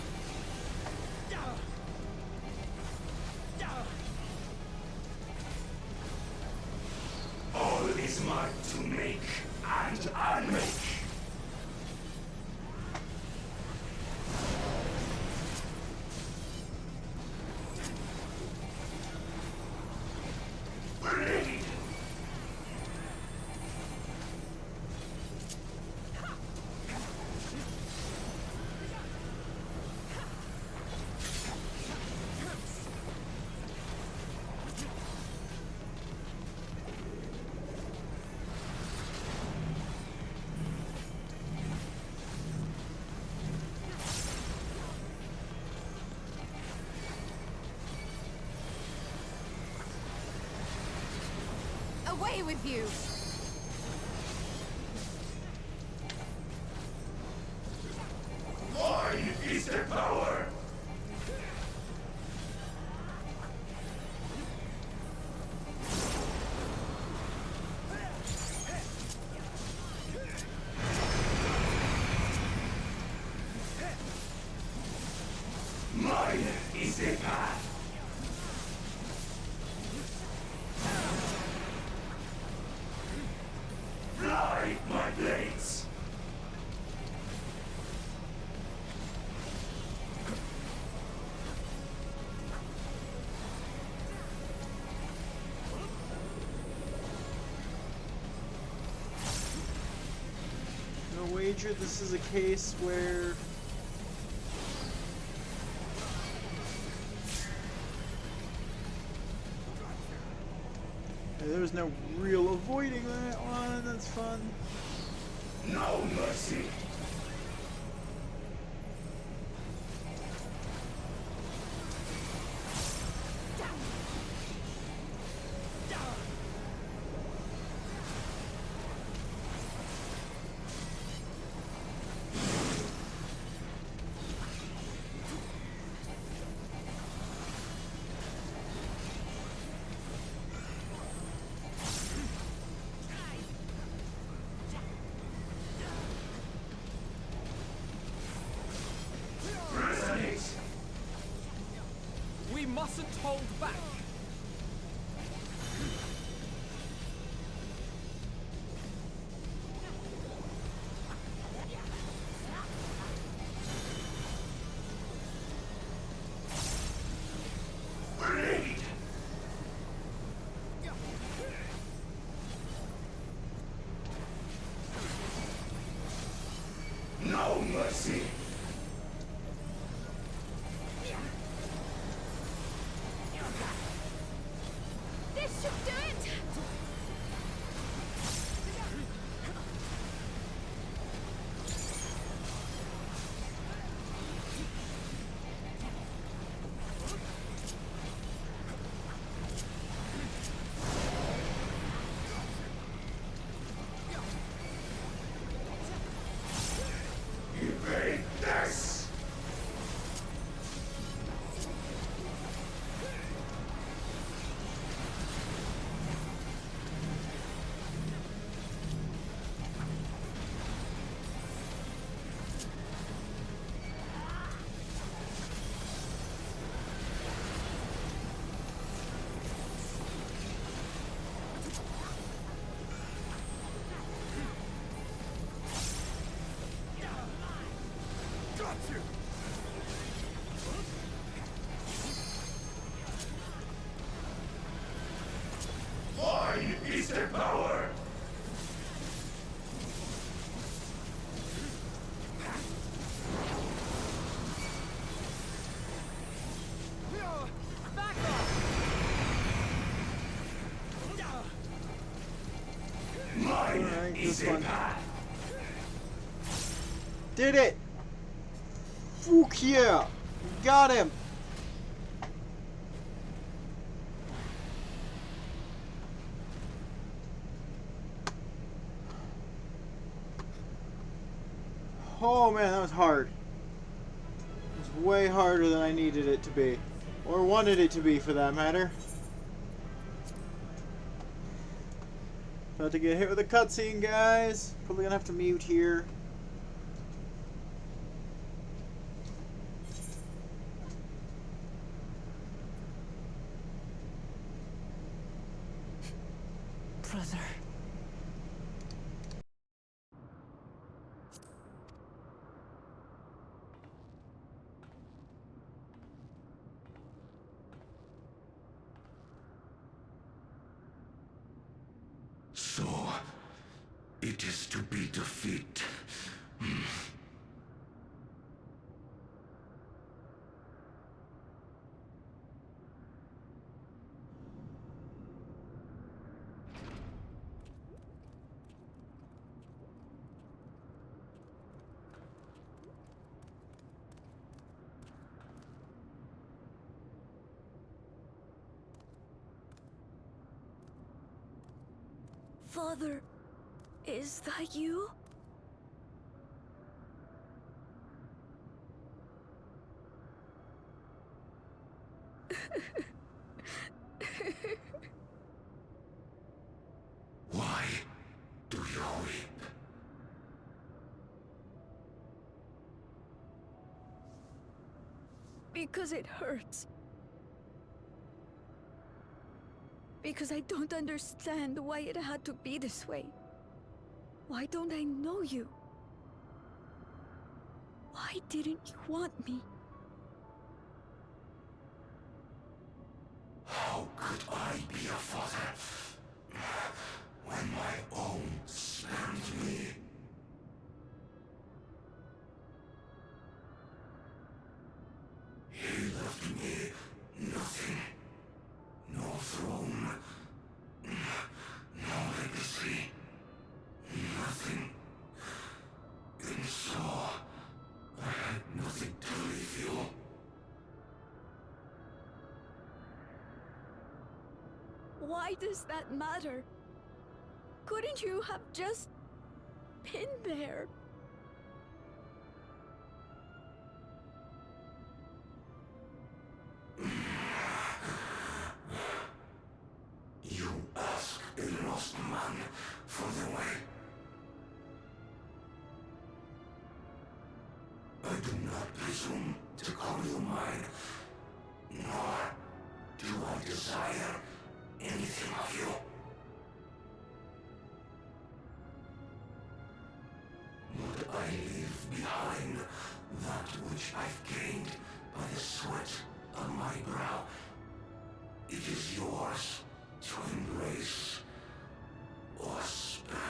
[SPEAKER 11] All is mine to make and unmake! Blade!
[SPEAKER 7] Away with you!
[SPEAKER 11] Mine is the power!
[SPEAKER 2] gonna wager this is a case where there was no real avoiding that one. That's fun.
[SPEAKER 11] No mercy.
[SPEAKER 8] We mustn't hold back.
[SPEAKER 11] No mercy.
[SPEAKER 12] This should do it!
[SPEAKER 11] Evade this.
[SPEAKER 10] Got you!
[SPEAKER 11] Mine is the power.
[SPEAKER 8] Back off!
[SPEAKER 11] Mine
[SPEAKER 2] Alright,
[SPEAKER 11] is
[SPEAKER 2] this
[SPEAKER 11] the
[SPEAKER 2] one.
[SPEAKER 11] path.
[SPEAKER 2] Did it! Fuck yeah! Got him! Oh man, that was hard. It was way harder than I needed it to be. Or wanted it to be, for that matter. About to get hit with a cutscene, guys. Probably gonna have to mute here.
[SPEAKER 3] Brother.
[SPEAKER 11] So, it is to be defeat.
[SPEAKER 12] Father, is that you?
[SPEAKER 11] Why do you weep?
[SPEAKER 12] Because it hurts. Because I don't understand why it had to be this way. Why don't I know you? Why didn't you want me?
[SPEAKER 11] How could I be a father when my own slammed me?
[SPEAKER 12] why does that matter? Couldn't you have just been there?
[SPEAKER 11] You ask a lost man for the way. I do not presume to call you mine, nor do I desire anything of you. Would I leave behind that which I've gained by the sweat of my brow? It is yours to embrace or spurn.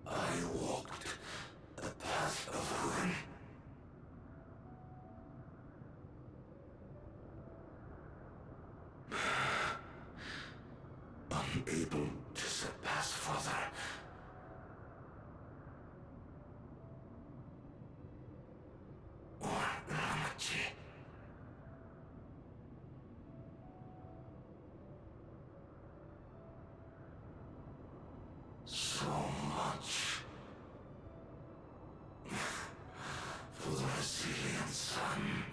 [SPEAKER 11] I walked the path of ruin. Unable to surpass further. Or Ramachi. So much for the resilient sun,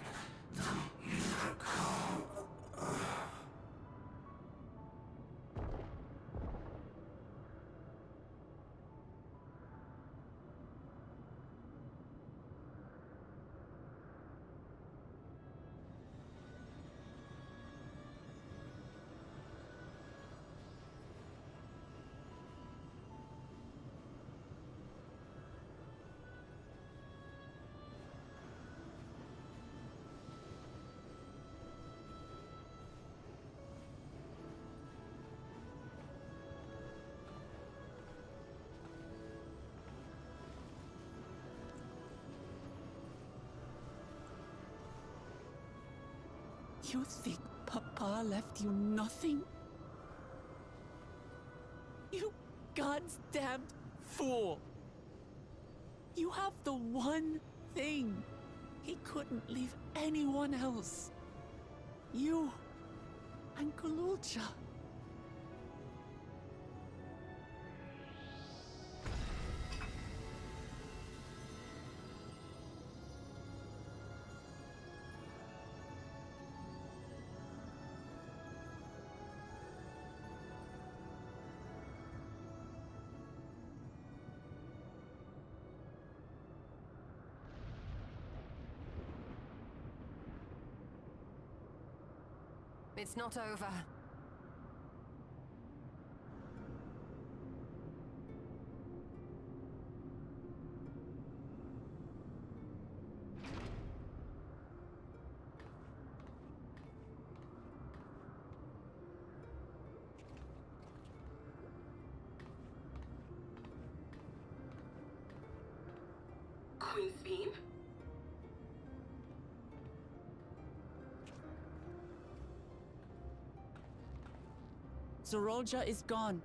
[SPEAKER 11] the miracle.
[SPEAKER 3] You think Papa left you nothing? You God's damned fool! You have the one thing he couldn't leave anyone else. You and Kululcha.
[SPEAKER 5] It's not over.
[SPEAKER 9] Queen's Beam?
[SPEAKER 3] Zorolja is gone.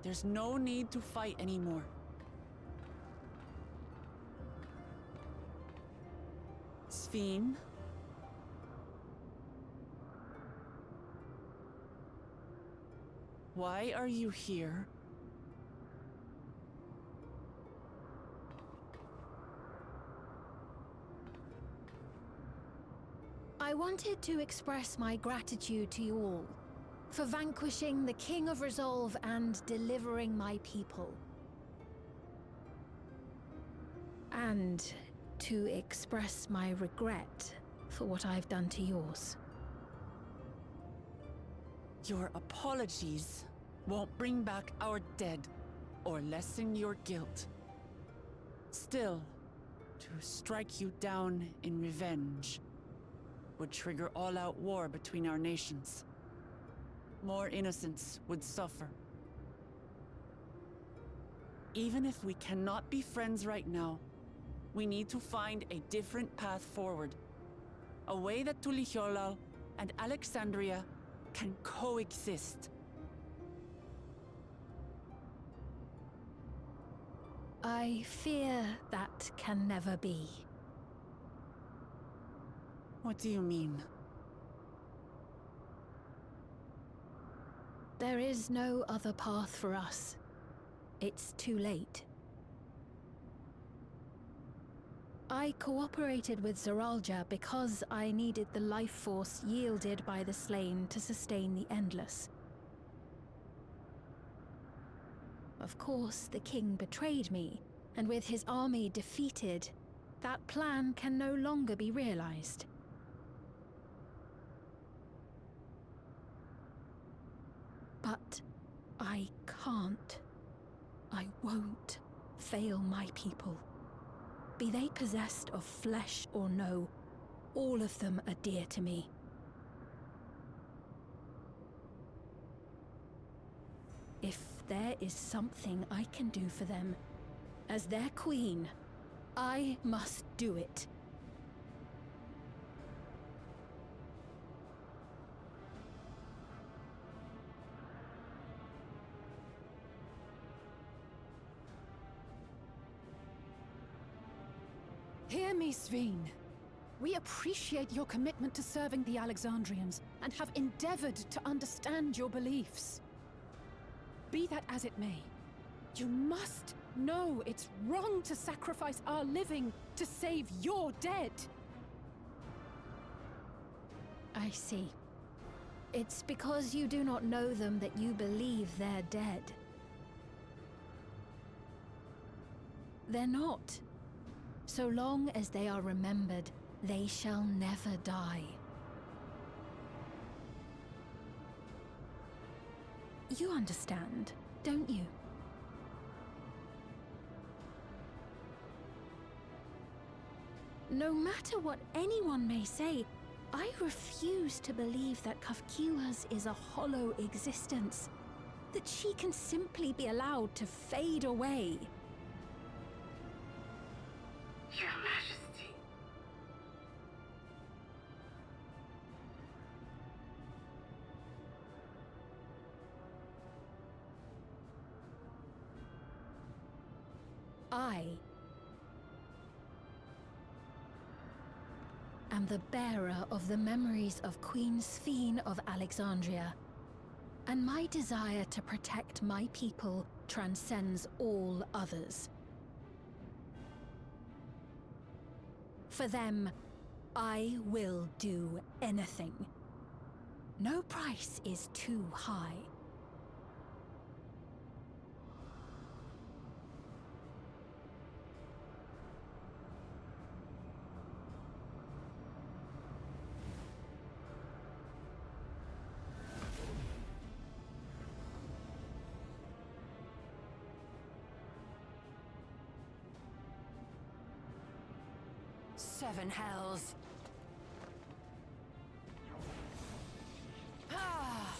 [SPEAKER 3] There's no need to fight anymore. Sphene? Why are you here?
[SPEAKER 13] I wanted to express my gratitude to you all for vanquishing the King of Resolve and delivering my people. And to express my regret for what I've done to yours.
[SPEAKER 3] Your apologies won't bring back our dead or lessen your guilt. Still, to strike you down in revenge would trigger all-out war between our nations. More innocents would suffer. Even if we cannot be friends right now, we need to find a different path forward. A way that Tuliholal and Alexandria can coexist.
[SPEAKER 13] I fear that can never be.
[SPEAKER 3] What do you mean?
[SPEAKER 13] There is no other path for us. It's too late. I cooperated with Zoralja because I needed the life force yielded by the slain to sustain the Endless. Of course, the king betrayed me, and with his army defeated, that plan can no longer be realized. But I can't. I won't fail my people. Be they possessed of flesh or no, all of them are dear to me. If there is something I can do for them, as their queen, I must do it.
[SPEAKER 7] Hear me, Sveen. We appreciate your commitment to serving the Alexandrians and have endeavored to understand your beliefs. Be that as it may, you must know it's wrong to sacrifice our living to save your dead.
[SPEAKER 13] I see. It's because you do not know them that you believe they're dead. They're not. So long as they are remembered, they shall never die. You understand, don't you? No matter what anyone may say, I refuse to believe that Kafkiwas is a hollow existence, that she can simply be allowed to fade away.
[SPEAKER 9] Your Majesty.
[SPEAKER 13] I am the bearer of the memories of Queen Sveen of Alexandria, and my desire to protect my people transcends all others. For them, I will do anything. No price is too high.
[SPEAKER 5] Seven hells. Ah!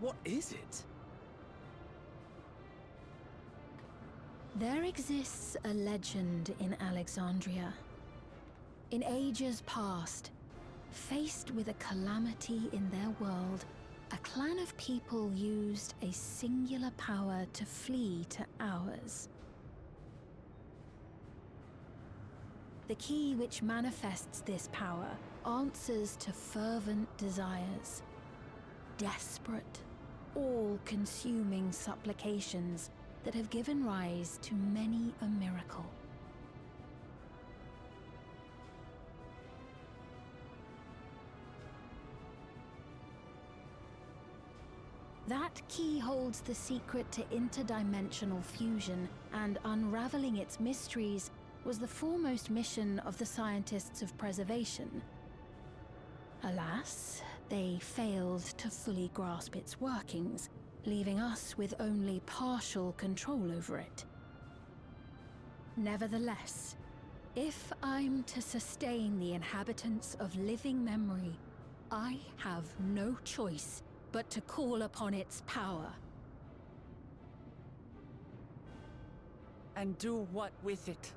[SPEAKER 8] What is it?
[SPEAKER 13] There exists a legend in Alexandria. In ages past, faced with a calamity in their world, a clan of people used a singular power to flee to ours. The key which manifests this power answers to fervent desires, desperate, all-consuming supplications that have given rise to many a miracle. That key holds the secret to interdimensional fusion, and unraveling its mysteries was the foremost mission of the scientists of preservation. Alas, they failed to fully grasp its workings, leaving us with only partial control over it. Nevertheless, if I'm to sustain the inhabitants of living memory, I have no choice but to call upon its power.
[SPEAKER 3] And do what with it?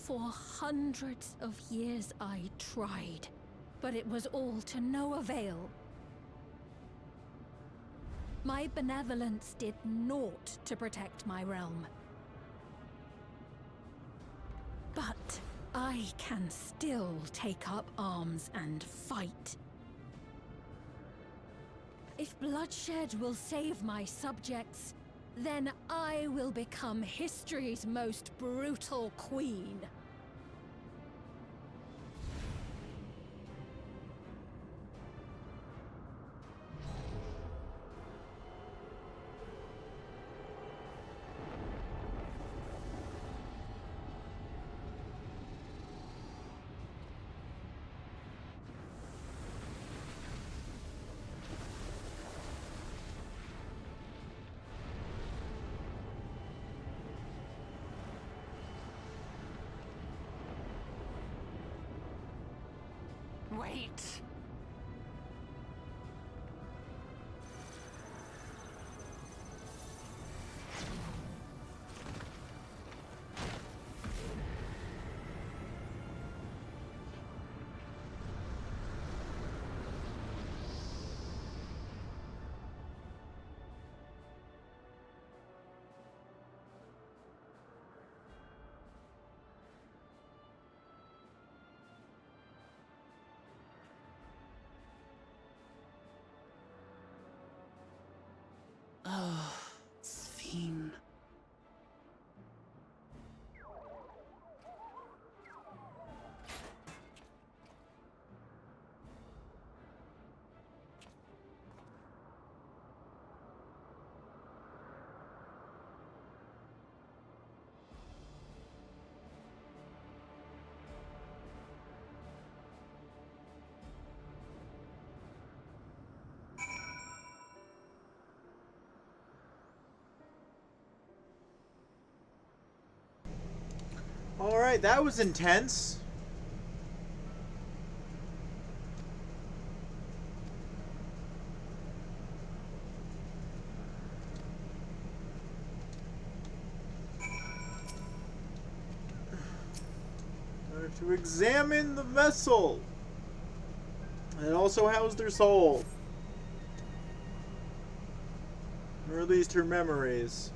[SPEAKER 13] For hundreds of years I tried, but it was all to no avail. My benevolence did naught to protect my realm. But I can still take up arms and fight. If bloodshed will save my subjects, then I will become history's most brutal queen.
[SPEAKER 9] Wait.
[SPEAKER 3] Oh, Sphene.
[SPEAKER 2] Alright, that was intense. To examine the vessel. It also housed her soul. Or at least her memories.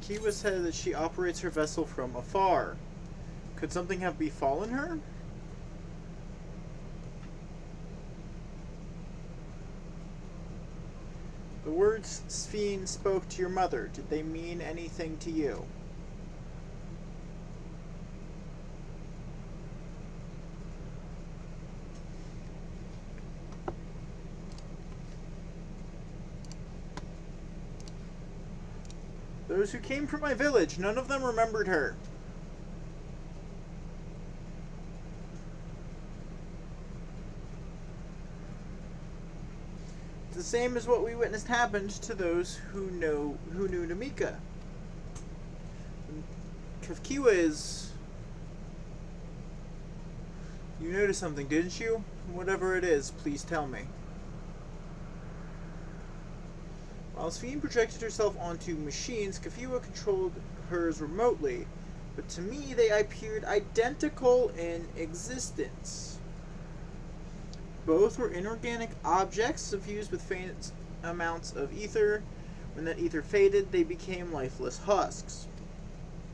[SPEAKER 2] Kiwa said that she operates her vessel from afar. Could something have befallen her? The words Sphene spoke to your mother, did they mean anything to you? Those who came from my village, none of them remembered her. It's the same as what we witnessed happened to those who knew Namika. Kafkiwa is... You noticed something, didn't you? Whatever it is, please tell me. While Sphene projected herself onto machines, Kafkiwa controlled hers remotely, but to me they appeared identical in existence. Both were inorganic objects suffused with faint amounts of ether. When that ether faded, they became lifeless husks.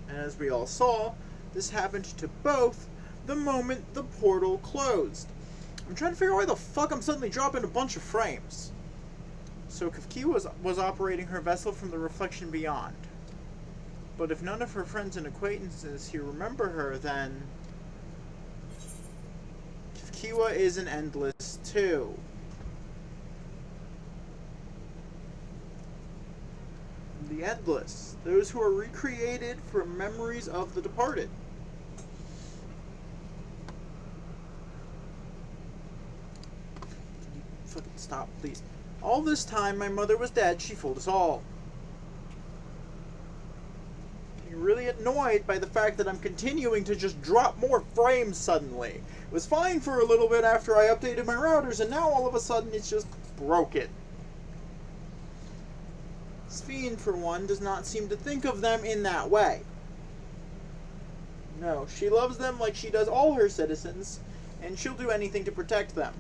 [SPEAKER 2] And as we all saw, this happened to both the moment the portal closed. I'm trying to figure out why the fuck I'm suddenly dropping a bunch of frames. So Kafkiwa was operating her vessel from the reflection beyond. But if none of her friends and acquaintances here remember her, then... Kafkiwa is an endless too. The endless. Those who are recreated from memories of the departed. Can you fucking stop, please? All this time my mother was dead, she fooled us all. You really
[SPEAKER 1] annoyed by the fact that I'm continuing to just drop more frames suddenly. It was fine for a little bit after I updated my routers, and now all of a sudden it's just broken. Sphene, for one, does not seem to think of them in that way. No, she loves them like she does all her citizens, and she'll do anything to protect them.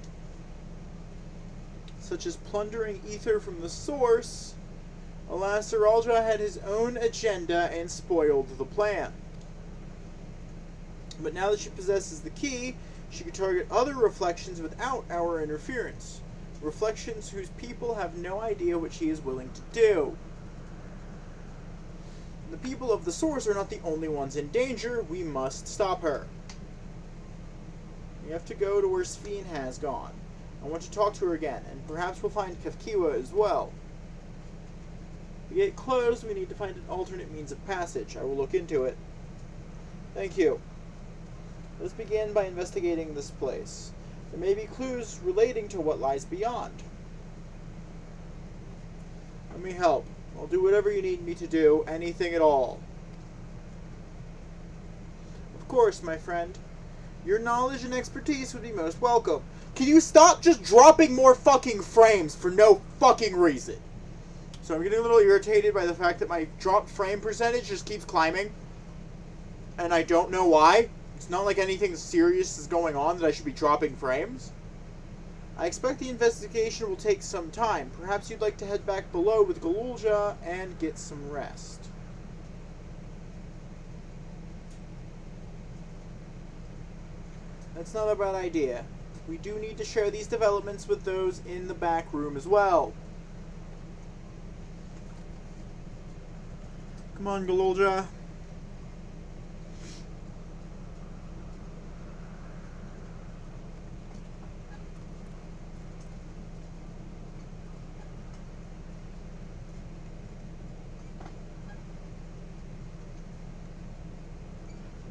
[SPEAKER 1] Such as plundering ether from the source. Alas, Zeralja had his own agenda and spoiled the plan. But now that she possesses the key, she can target other reflections without our interference. Reflections whose people have no idea what she is willing to do. The people of the source are not the only ones in danger. We must stop her. We have to go to where Sphene has gone. I want to talk to her again, and perhaps we'll find FFXIV as well. To get closed, we need to find an alternate means of passage. I will look into it. Thank you. Let's begin by investigating this place. There may be clues relating to what lies beyond. Let me help. I'll do whatever you need me to do, anything at all. Of course, my friend. Your knowledge and expertise would be most welcome. Can you stop just dropping more fucking frames for no fucking reason? So I'm getting a little irritated by the fact that my dropped frame percentage just keeps climbing. And I don't know why. It's not like anything serious is going on that I should be dropping frames. I expect the investigation will take some time. Perhaps you'd like to head back below with Galulja and get some rest. That's not a bad idea. We do need to share these developments with those in the back room as well. Come on, Galulja.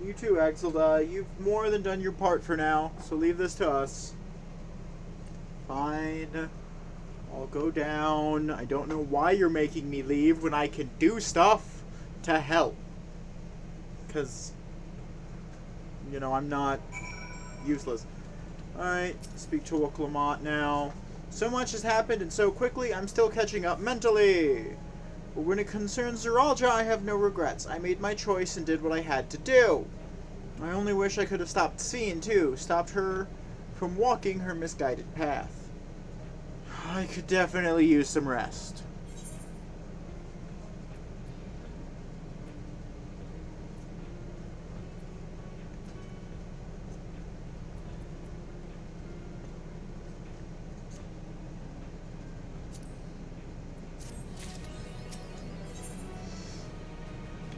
[SPEAKER 1] You too, Axelda. You've more than done your part for now, so leave this to us. Fine. I'll go down. I don't know why you're making me leave when I can do stuff to help. Because, you know, I'm not useless. Alright, speak to Wuklamot now. So much has happened and so quickly, I'm still catching up mentally. But when it concerns Zeralja, I have no regrets. I made my choice and did what I had to do. I only wish I could have stopped Sphene, too. Stopped her from walking her misguided path. I could definitely use some rest.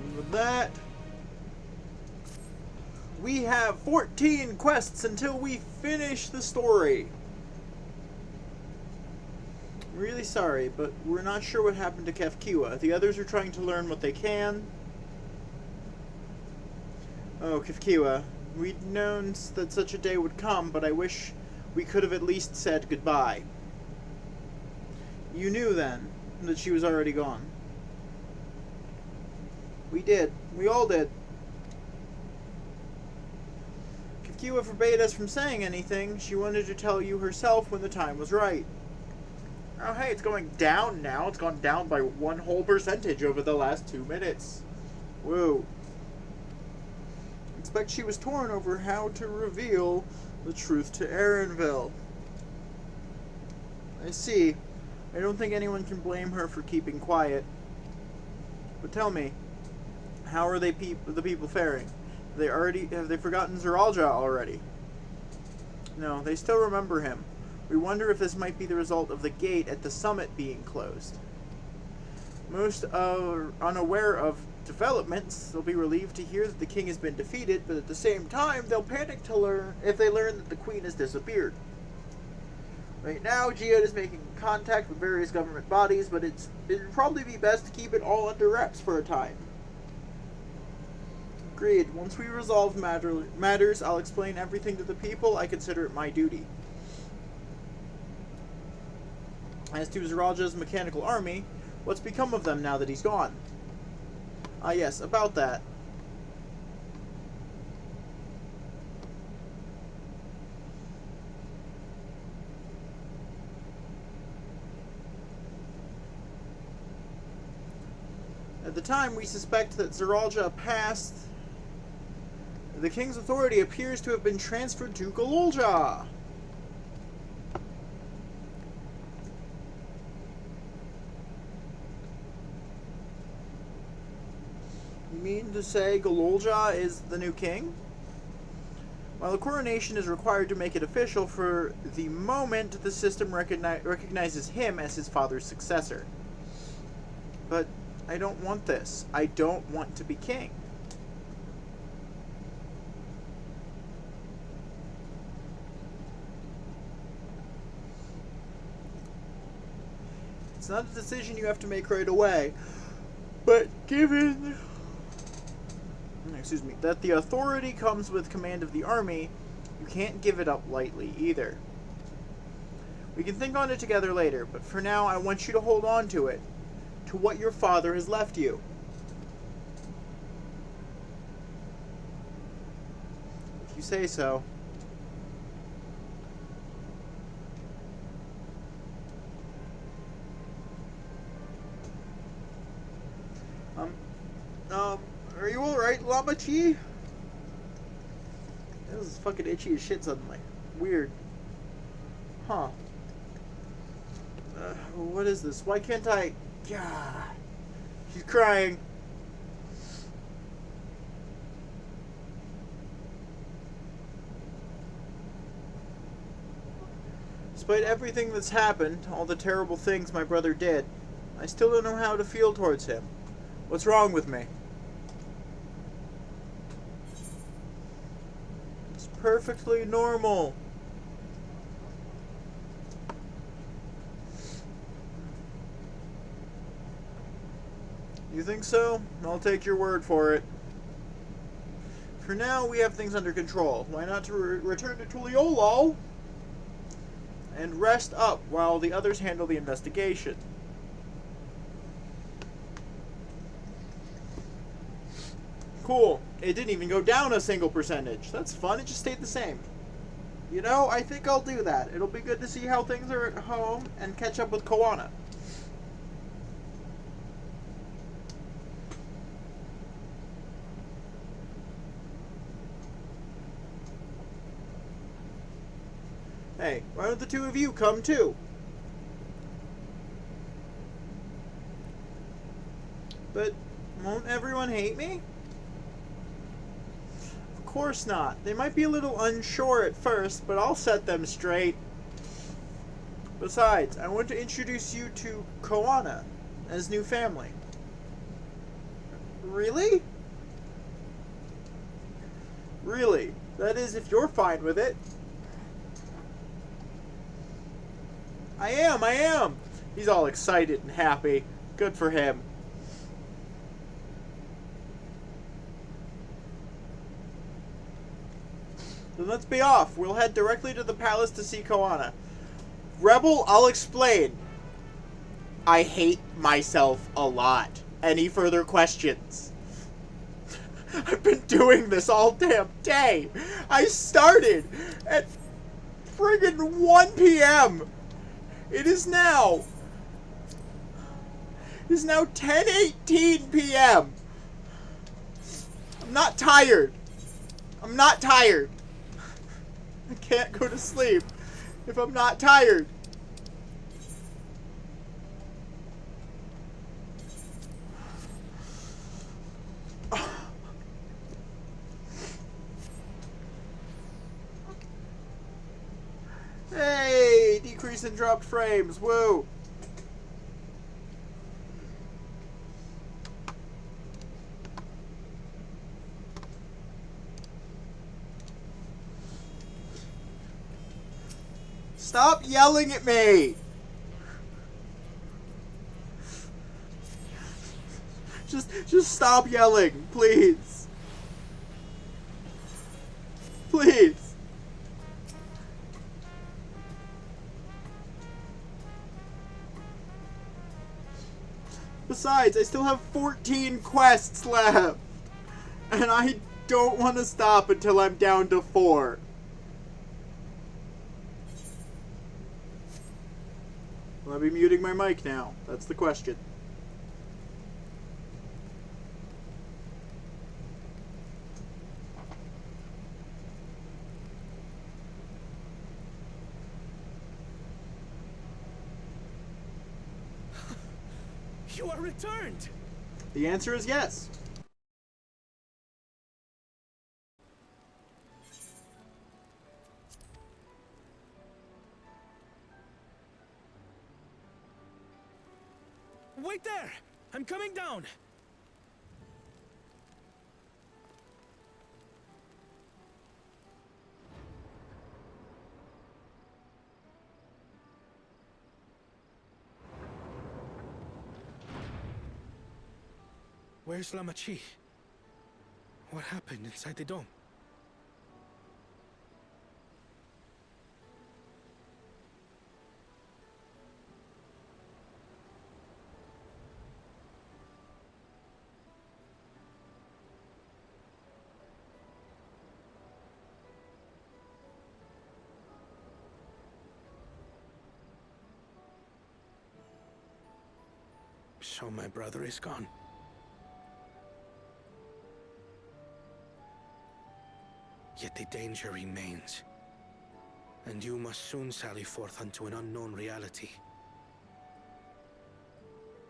[SPEAKER 1] And with that, we have 14 quests until we finish the story. I'm really sorry, but we're not sure what happened to FFXIV. The others are trying to learn what they can. Oh, FFXIV. We'd known that such a day would come, but I wish we could have at least said goodbye. You knew then that she was already gone. We did. We all did. FFXIV forbade us from saying anything. She wanted to tell you herself when the time was right. Oh hey, it's going down now. It's gone down by 1 whole percentage over the last 2 minutes. Whoa. I expect she was torn over how to reveal the truth to Erenville. I see. I don't think anyone can blame her for keeping quiet. But tell me, how are the people faring? Have they forgotten Zeralja already? No, they still remember him. We wonder if this might be the result of the gate at the summit being closed. Most are unaware of developments. They'll be relieved to hear that the king has been defeated, but at the same time, they'll panic if they learn that the queen has disappeared. Right now, Geode is making contact with various government bodies, but it'd probably be best to keep it all under wraps for a time. Agreed. Once we resolve matters, I'll explain everything to the people. I consider it my duty. As to Zeralja's mechanical army, what's become of them now that he's gone? Ah yes, about that. At the time, we suspect that Zeralja passed. The king's authority appears to have been transferred to Galolja. You mean to say Galolja is the new king? While the coronation is required to make it official, for the moment the system recognizes him as his father's successor. But I don't want this. I don't want to be king. It's not a decision you have to make right away, but given that the authority comes with command of the army, you can't give it up lightly either. We can think on it together later, but for now I want you to hold on to it, to what your father has left you. If you say so. Are you alright, Llama Chi? This is fucking itchy as shit suddenly. Weird. Huh. What is this? Why can't I... God. She's crying. Despite everything that's happened, all the terrible things my brother did, I still don't know how to feel towards him. What's wrong with me? It's perfectly normal. You think so? I'll take your word for it. For now, we have things under control. Why not to return to Tuliolo and rest up while the others handle the investigation? Cool. It didn't even go down a single percentage. That's fun. It just stayed the same. You know, I think I'll do that. It'll be good to see how things are at home and catch up with Koana. Hey, why don't the two of you come too? But won't everyone hate me? Of course not. They might be a little unsure at first, but I'll set them straight. Besides, I want to introduce you to Koana as new family. Really? Really. That is, if you're fine with it. I am. He's all excited and happy. Good for him. Then let's be off. We'll head directly to the palace to see Koana. Rebel, I'll explain. I hate myself a lot. Any further questions? I've been doing this all damn day. I started at friggin' 1 p.m. It is now 10:18 p.m. I'm not tired. I can't go to sleep if I'm not tired. Hey, decrease in dropped frames. Woo. Stop yelling at me. Just stop yelling, please. Please. Besides, I still have 14 quests left. And I don't want to stop until I'm down to 4. Will I be muting my mic now? That's the question.
[SPEAKER 10] You are returned!
[SPEAKER 2] The answer is yes.
[SPEAKER 10] Wait there! I'm coming down! Where's Lamachi? What happened inside the dome? So my brother is gone. Yet the danger remains. And you must soon sally forth unto an unknown reality.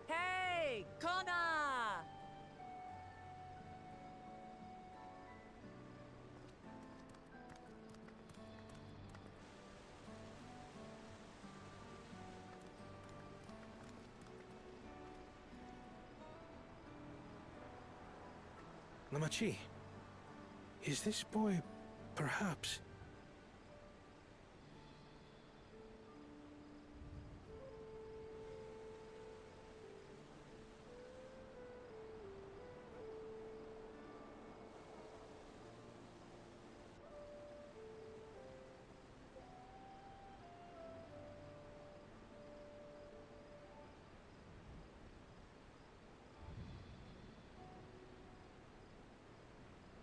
[SPEAKER 3] Hey, Kona!
[SPEAKER 10] Lamachi, is this boy, perhaps?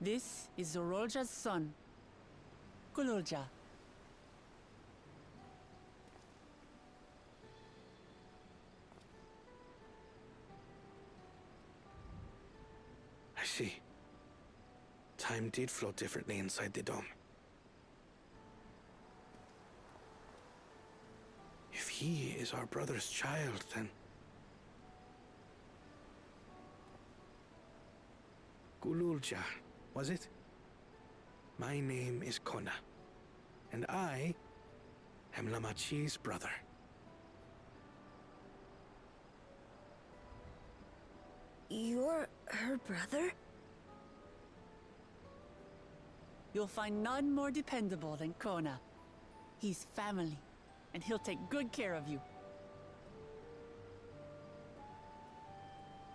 [SPEAKER 3] This is Zorolja's son, Kululja.
[SPEAKER 10] I see. Time did flow differently inside the dome. If he is our brother's child, then... Kululja, was it? My name is Kona, and I am Lamachi's brother.
[SPEAKER 12] You're her brother?
[SPEAKER 3] You'll find none more dependable than Kona. He's family, and he'll take good care of you.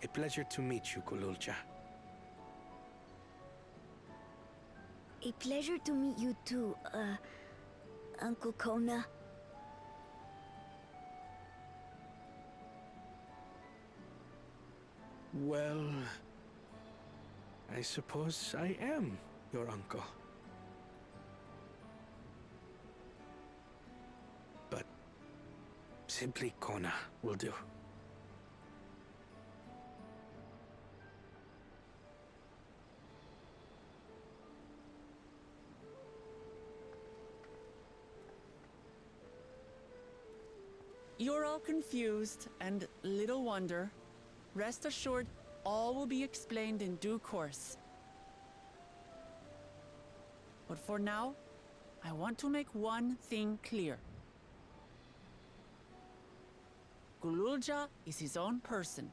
[SPEAKER 10] A pleasure to meet you, Kululja.
[SPEAKER 12] A pleasure to meet you too, Uncle Kona.
[SPEAKER 10] Well, I suppose I am your uncle. But simply Kona will do.
[SPEAKER 3] You're all confused, and little wonder. Rest assured, all will be explained in due course. But for now, I want to make one thing clear. Kululja is his own person.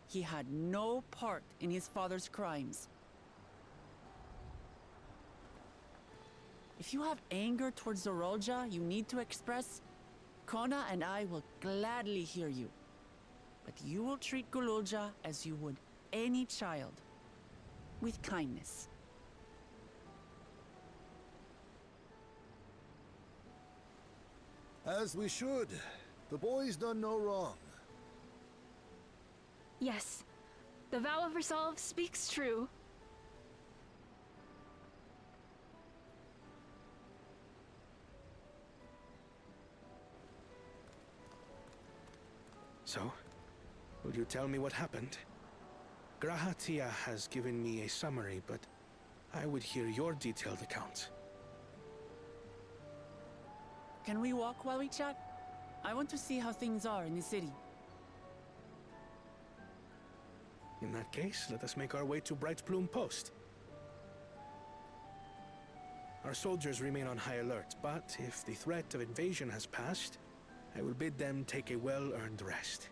[SPEAKER 3] He had no part in his father's crimes. If you have anger towards Zorolja you need to express, Kona and I will gladly hear you. But you will treat Kululja as you would any child, with kindness.
[SPEAKER 14] As we should. The boy's done no wrong.
[SPEAKER 15] Yes, the vow of resolve speaks true.
[SPEAKER 10] So, will you tell me what happened? Grahatia has given me a summary, but I would hear your detailed account.
[SPEAKER 3] Can we walk while we chat? I want to see how things are in the city.
[SPEAKER 10] In that case, let us make our way to Bright Plume Post. Our soldiers remain on high alert, but if the threat of invasion has passed, I will bid them take a well-earned rest.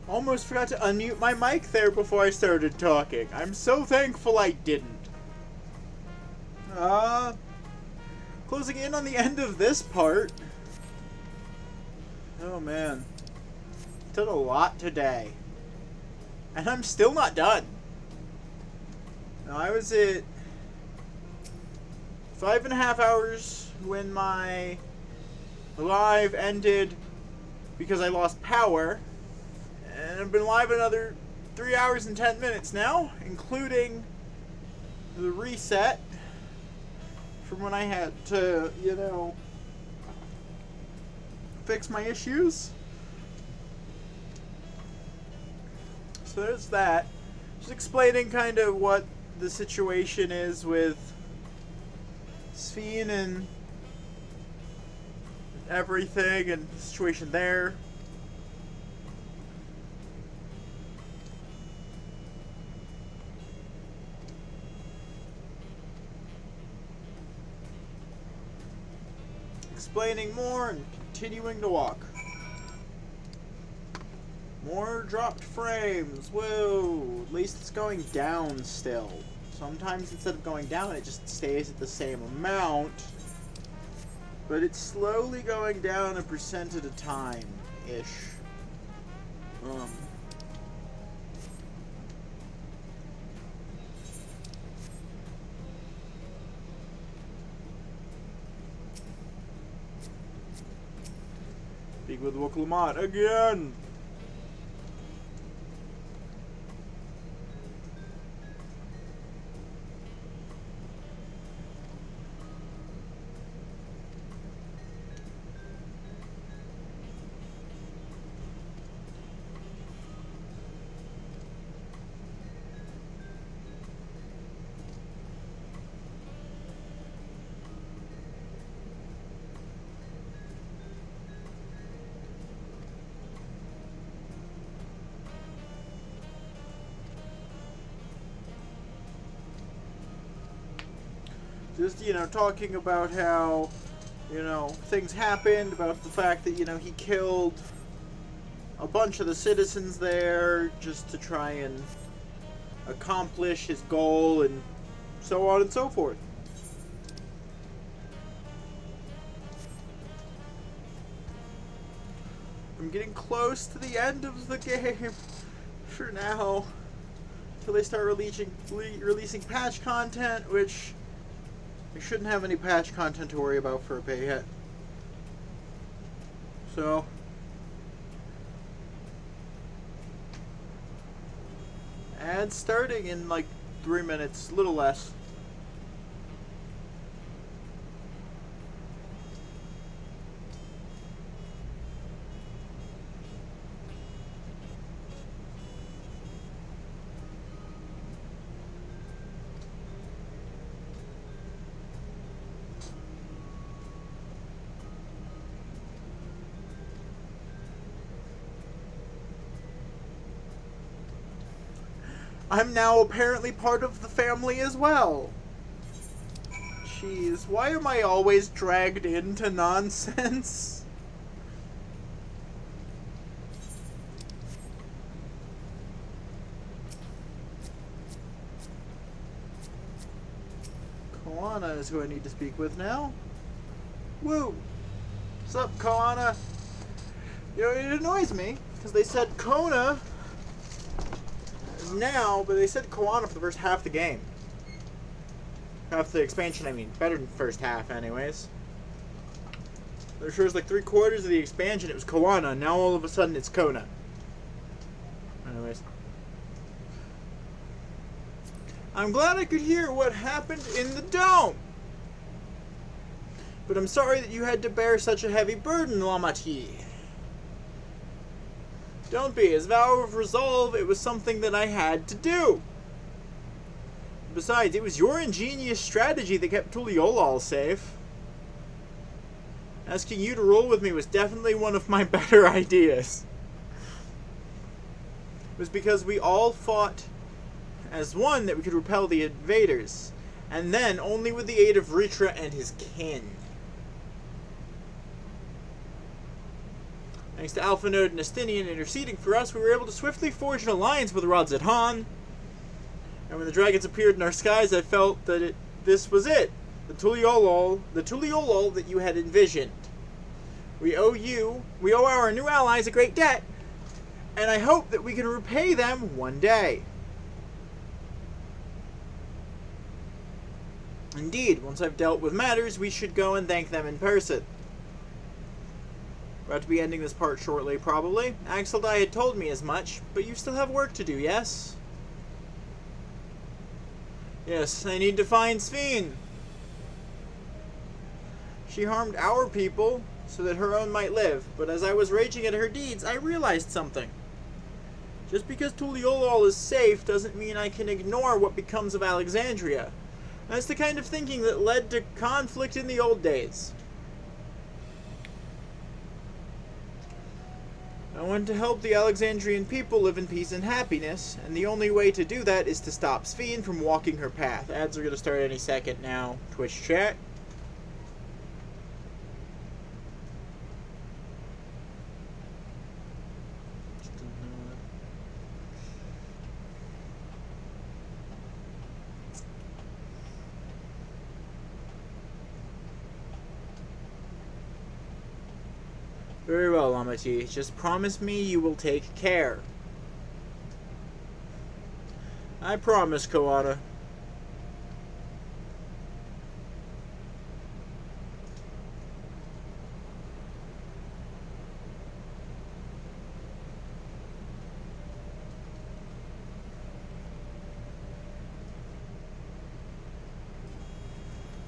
[SPEAKER 1] Almost forgot to unmute my mic there before I started talking. I'm so thankful I didn't. Closing in on the end of this part. Oh man. Did a lot today. And I'm still not done. Now, I was at 5.5 hours when my live ended because I lost power. And I've been live another 3 hours and 10 minutes now, including the reset from when I had to, you know, fix my issues. So there's that. Just explaining kind of what the situation is with Sphene and everything and the situation there. Explaining more and continuing to walk. More dropped frames. Whoa. At least it's going down still. Sometimes instead of going down, it just stays at the same amount. But it's slowly going down a percent at a time-ish. Speak with Woklamat again! Just, you know, talking about how, you know, things happened, about the fact that, you know, he killed a bunch of the citizens there just to try and accomplish his goal and so on and so forth. I'm getting close to the end of the game for now, until they start releasing patch content, which we shouldn't have any patch content to worry about for a bit yet. So, and starting in like 3 minutes, a little less. I'm now apparently part of the family as well. Jeez, why am I always dragged into nonsense? Koana is who I need to speak with now. Woo! What's up, Koana? You know, it annoys me, because they said Kona now, but they said Koana for the first half of the game. Half the expansion, I mean. Better than first half, anyways. There sure was like 3/4 of the expansion. It was Koana. Now all of a sudden it's Kona. Anyways. I'm glad I could hear what happened in the dome. But I'm sorry that you had to bear such a heavy burden, Lamati. Don't be. As a vow of resolve, it was something that I had to do. Besides, it was your ingenious strategy that kept Tuliolal safe. Asking you to roll with me was definitely one of my better ideas. It was because we all fought as one that we could repel the invaders, and then only with the aid of Ritra and his kin. Thanks to Alpha Node and Estinian interceding for us, we were able to swiftly forge an alliance with Radzat-Han. And when the dragons appeared in our skies, I felt that this was it. The Tuliolol that you had envisioned. We owe our new allies a great debt, and I hope that we can repay them one day. Indeed, once I've dealt with matters, we should go and thank them in person. About to be ending this part shortly, probably. Axeldai had told me as much, but you still have work to do, yes? Yes, I need to find Sphene. She harmed our people so that her own might live, but as I was raging at her deeds, I realized something. Just because Tuliolol is safe doesn't mean I can ignore what becomes of Alexandria. That's the kind of thinking that led to conflict in the old days. I want to help the Alexandrian people live in peace and happiness, and the only way to do that is to stop Sphene from walking her path. Ads are going to start any second now. Twitch chat. Very well, Amati. Just promise me you will take care. I promise, Koana.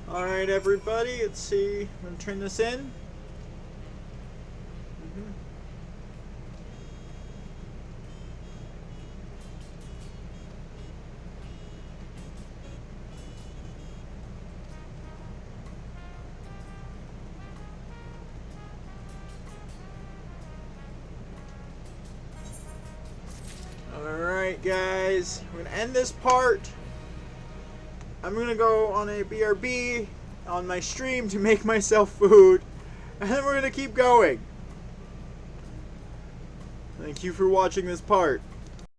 [SPEAKER 1] Alright, everybody. Let's see. I'm going to turn this in. Alright guys, we're going to end this part. I'm going to go on a BRB on my stream to make myself food, and then we're going to keep going. Thank you for watching this part.